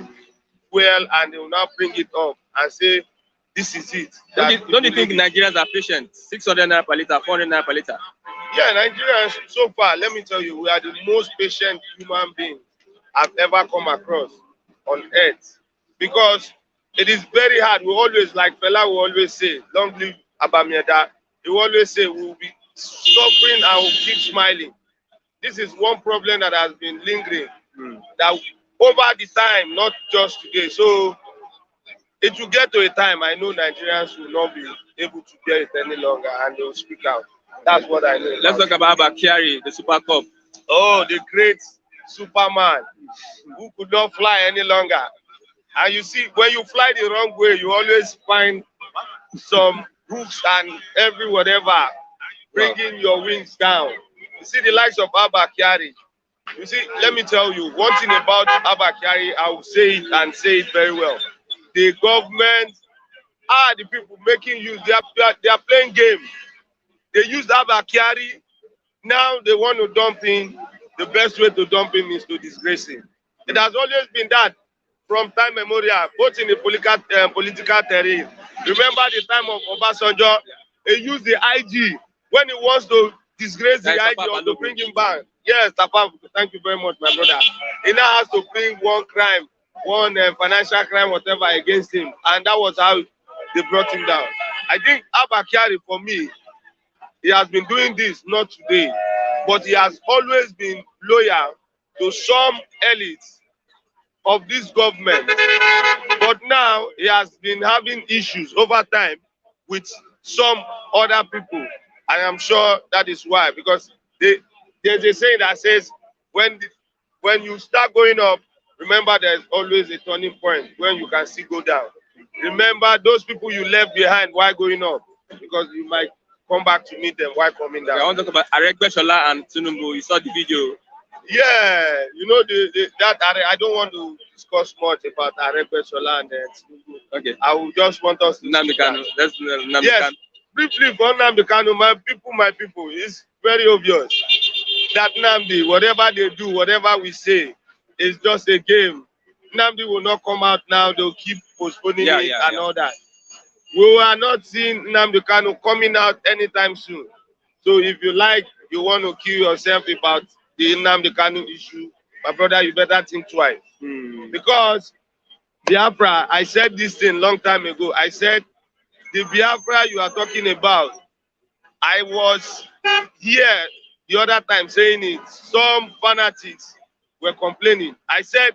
fuel and they will now bring it up and say, this is it.
Don't you think Nigerians are patient? 600 naira per liter, 400 naira per liter.
Yeah, Nigerians, so far, let me tell you, we are the most patient human beings I've ever come across on earth. Because it is very hard. We always, like Fela will always say, long live Abamieda. He will always say, we will be suffering and we'll keep smiling. This is one problem that has been lingering. That over the time, not just today. So it will get to a time, I know Nigerians will not be able to bear it any longer and they will speak out. That's what I know.
Let's talk about Bakari, the Super Cup.
Oh, the great Superman who could not fly any longer. And you see, when you fly the wrong way, you always find some hooks and every whatever bringing your wings down. You see the likes of Abakari. You see, let me tell you, one thing about Abakari, I will say it and say it very well. The government are the people making use. They are playing game. They used Abakari. Now they want to dump him. The best way to dump him is to disgrace him. It has always been that from time memorial, both in the political terrain. Remember the time of Obasanjo, he used the IG when he wants to disgrace the IG or to bring him back. Yes, Tapa, thank you very much, my brother. He now has to bring one crime, one financial crime, whatever, against him. And that was how they brought him down. I think Abakari, for me, he has been doing this not today, but he has always been loyal to some elites of this government. But now he has been having issues over time with some other people. And I'm sure that is why, because there's a saying that says, when you start going up, remember there's always a turning point when you can see go down. Remember those people you left behind while going up, because you might come back to meet them while coming down.
I want to talk about Aregbesola and Tinubu. You saw the video.
Yeah, you know I don't want to discuss much about Aregbesola and Tinubu.
Okay.
I will just want us to
Nnamdi Kanu. Let's do Nnamdi
Yes,
Kanu.
briefly for Nnamdi Kanu, my people, it's very obvious that Nnamdi, whatever they do, whatever we say, is just a game. Nnamdi will not come out now. They'll keep postponing it and all that. We are not seeing Nnamdi Kanu coming out anytime soon. So if you like, you want to kill yourself about the Nnamdi Kanu issue, my brother, you better think twice. Because Biafra, I said this thing long time ago. I said, the Biafra you are talking about, I was here the other time saying it. Some fanatics were complaining. I said,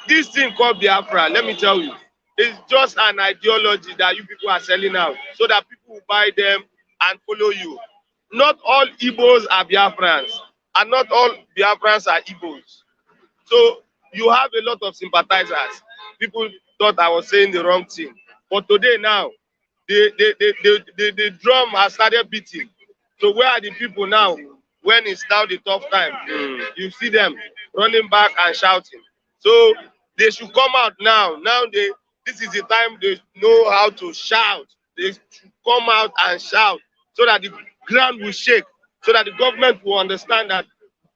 this thing called Biafra, let me tell you, it's just an ideology that you people are selling out so that people will buy them and follow you. Not all Igbos are Biafrans, and not all Biafrans are Igbos. So you have a lot of sympathizers. People thought I was saying the wrong thing. But today now, the drum has started beating. So where are the people now when it's now the tough time? You see them running back and shouting. So they should come out now. This is the time they know how to shout. They should come out and shout so that the ground will shake, so that the government will understand that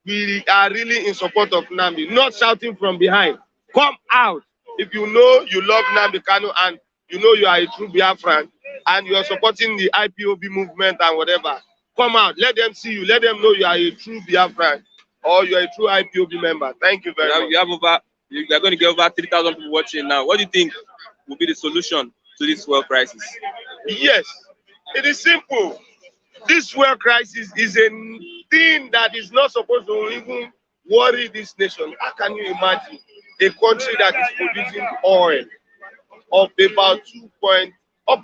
we are really in support of Nnamdi, not shouting from behind. Come out. If you know you love Nnamdi Kanu and you know you are a true Biafran and you are supporting the IPOB movement and whatever, come out. Let them see you. Let them know you are a true Biafran or you are a true IPOB member. Thank you very much.
You are going to get over 3,000 people watching now. What do you think will be the solution to this world crisis?
Yes, it is simple. This world crisis is a thing that is not supposed to even worry this nation. How can you imagine a country that is producing oil of about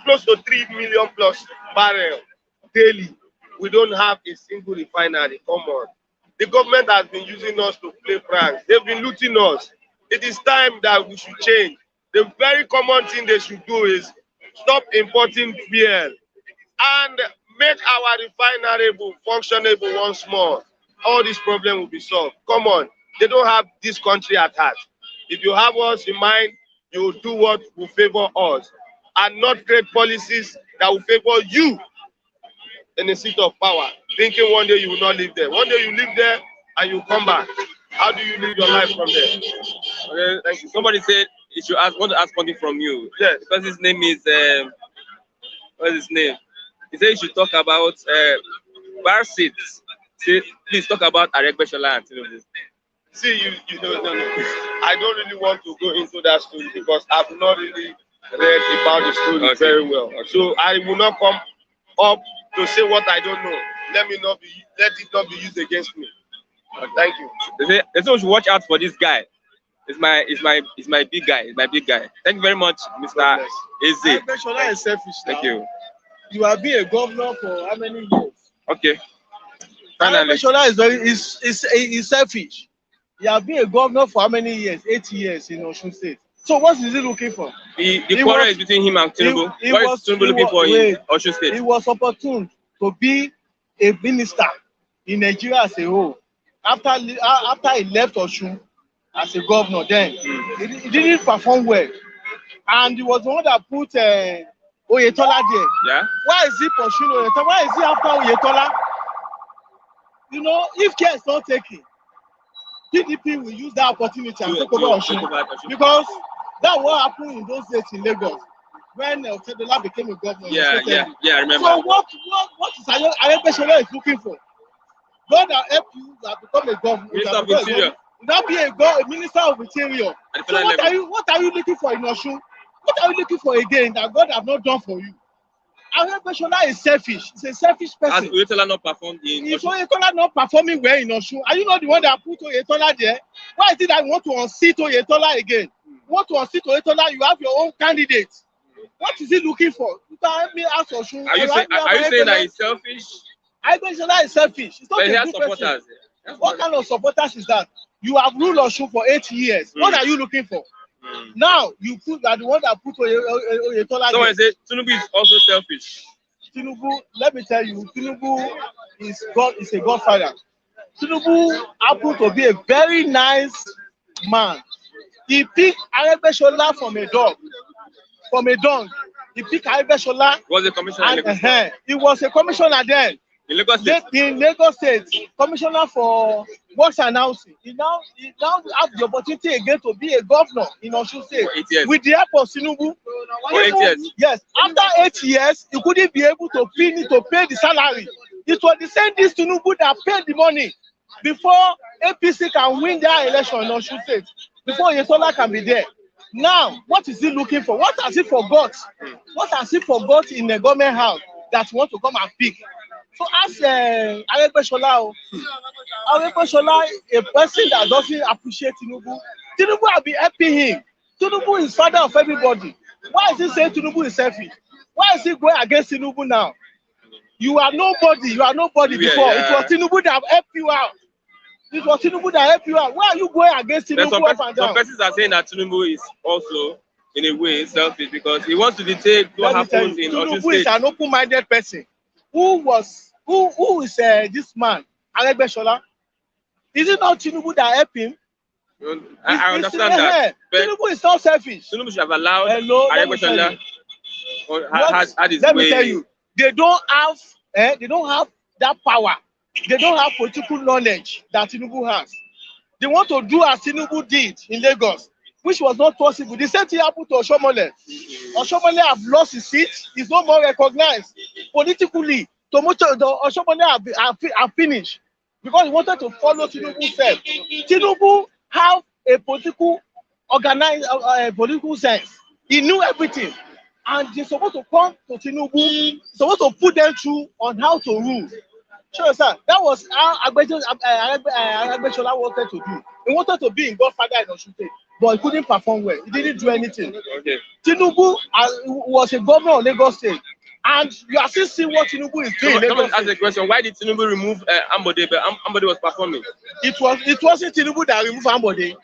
close to 3 million plus barrels daily? We don't have a single refinery. Come on. The government has been using us to play pranks. They've been looting us. It is time that we should change. The very common thing they should do is stop importing fuel and make our refinery functionable once more. All this problem will be solved. Come on. They don't have this country at heart. If you have us in mind, you will do what will favor us and not create policies that will favor you in a seat of power, thinking one day you will not live there. One day you live there and you come back. How do you live your life from there?
Okay, thank you. Somebody said you should want to ask something from you.
Yes.
The person's name is what is his name? He said you should talk about bar seats. Say, please talk about Aregbesola and Tinubu.
See, you know, no. I don't really want to go into that story because I've not really read about the story very well. So I will not come up to say what I don't know. Let it not be used against me. Thank you.
They say we should watch out for this guy. It's my big guy. It's my big guy. Thank you very much, Mr. Eze.
Aregbesola is selfish now.
Thank you.
You have been a governor for how many years?
Okay. Finally.
Aregbesola is selfish. He has been a governor for how many years? 8 years in Osun State. So what is he looking for?
The quarrel is between him and Tinubu. What is Tinubu looking for in Osun State?
He was opportune to be a minister in Nigeria as a whole. After he left Osun as a governor, then he didn't perform well, and he was the one that put Oyetola there.
Yeah.
Why is he pursuing Oyetola? Why is he after Oyetola? You know, if care is not taken, PDP will use that opportunity and take over Osun, because that's what happened in those days in Lagos when Oyetola became a governor.
Yeah, I remember.
So what is Aregbesola is looking for? God will help you to become a governor.
Minister of Interior.
Not be a minister of Interior. So what are you looking for in Osun? What are you looking for again that God have not done for you? Aregbesola is selfish. He's a selfish person.
Has Oyetola not performed in
If Oyetola not performing well in Osun, are you not the one that put Oyetola there? Why is it that you want to unseat Oyetola again? You want to unseat Oyetola, you have your own candidate. What is he looking for? You can help me ask Osun.
Are you saying that he's selfish?
Aregbesola is selfish. It's not
but
a
he has
good
supporters.
person. What kind of supporters is that? You have ruled Osun for 8 years. What are you looking for? Now you are the one that put Oyetola.
Someone said Tinubu is also selfish.
Tinubu, let me tell you, Tinubu is a godfather. Tinubu happened to be a very nice man. He picked Aregbesola from a dog. He picked Aregbesola.
Was a commissioner.
He was a commissioner then.
In Lagos State.
In Lagos State, commissioner for works and housing. He now have the opportunity again to be a governor in Osun State with the help of Tinubu.
For 8 years.
Yes, after 8 years, he couldn't be able to pay the salary. It was the same this Tinubu that paid the money before APC can win their election in Osun State, before Oyetola can be there. Now, what is he looking for? What has he forgot? What has he forgot in the government house that want to come and pick? So ask Aregbesola, a person that doesn't appreciate Tinubu. Tinubu will be helping him. Tinubu is father of everybody. Why is he saying Tinubu is selfish? Why is he going against Tinubu now? You are nobody. You are nobody before. It was Tinubu that helped you out. Why are you going against Tinubu up and down?
Some persons are saying that Tinubu is also, in a way, selfish because he wants to dictate what happens in Osun State.
Tinubu is an open-minded person. Who is this man, Aregbesola? Is it not Tinubu that helped him?
I understand that.
Tinubu is not selfish.
Tinubu should have allowed Aregbesola.
Let me tell you, they don't have that power. They don't have political knowledge that Tinubu has. They want to do as Tinubu did in Lagos, which was not possible. The same thing happened to Oshomole. Oshomole have lost his seat. He's no more recognized politically. Oshomole have finished because he wanted to follow Tinubu's step. Tinubu have a political sense. He knew everything. And they're supposed to come to Tinubu, supposed to put them through on how to rule. Sure, sir. That was how Aregbesola wanted to do. He wanted to be in Godfather in Osun State, but he couldn't perform well. He didn't do anything.
Okay.
Tinubu was a governor of Lagos State, and you are still seeing what Tinubu is doing.
Someone asked a question: why did Tinubu remove Ambode? But Ambode was performing.
It wasn't Tinubu that removed Ambode.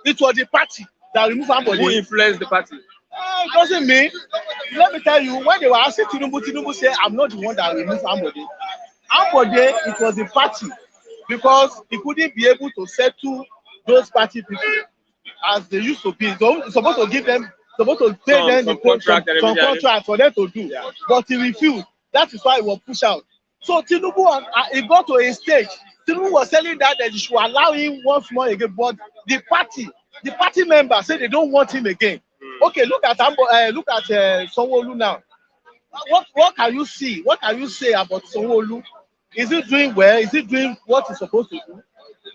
It was the party that removed Ambode.
Who influenced the party?
It doesn't mean. Let me tell you, when they were asking Tinubu said, "I'm not the one that removed Ambode." Ambode, it was the party because he couldn't be able to settle those party people. as they used to be. So it's supposed to give them, supposed to pay them
some contract
for them to do.
Yeah.
But he refused. That is why he was pushed out. So Tinubu, he got to a stage. Tinubu was telling that they should allow him once more again, but the party members say they don't want him again. Okay, look at Sanwo-Olu now. What can you see? What can you say about Sanwo-Olu? Is he doing well? Is he doing what he's supposed to do?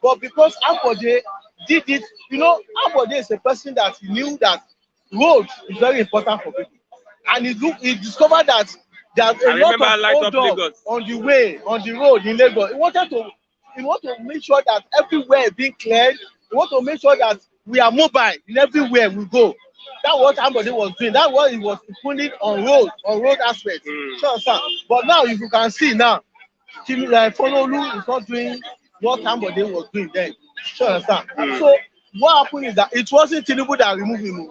But because Ambode did it, Ambode is a person that he knew that road is very important for people, and he discovered that there's a lot of hold up on the road in Lagos. He wanted to make sure that everywhere is being cleared. He want to make sure that we are mobile in everywhere we go. That's what Ambode was doing. That's what he was putting on road aspects. Sure, sir. But now, if you can see now, Sanwo-Olu is not doing what Ambode was doing then. Sure, sir. So what happened is that it wasn't Tinubu that removed him.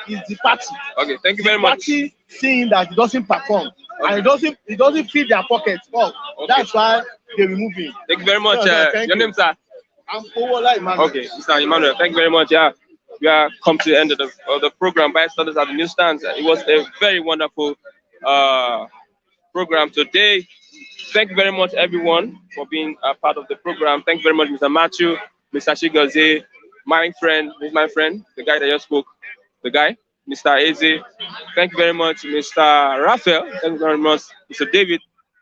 It's the party.
Okay, thank you very much.
The party seeing that he doesn't perform, and it doesn't feed their pockets up. Okay. That's why they remove him.
Thank you very much.
Sure,
your name, sir?
I'm Owola Emmanuel.
Okay, Mr. Emmanuel, thank you very much. Yeah, we are come to the end of the program by Studies at the Newsstands. It was a very wonderful program today. Thank you very much, everyone, for being a part of the program. Thank you very much, Mr. Matthew, Mr. Chigozie, my friend, the guy that just spoke, Mr. Eze. Thank you very much, Mr. Raphael. Thank you very much, Mr. David.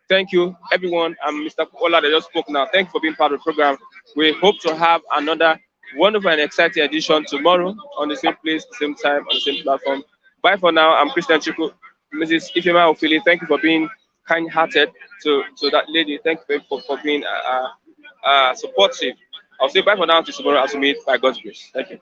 Thank you, everyone, and Mr. Ola that just spoke now. Thank you for being part of the program. We hope to have another wonderful and exciting edition tomorrow on the same place, same time, on the same platform. Bye for now. I'm Christian Chuku. Mrs. Ifema Ofili, thank you for being kind-hearted to that lady. Thank you for being supportive. I'll say bye for now to tomorrow as we meet by God's grace. Thank you.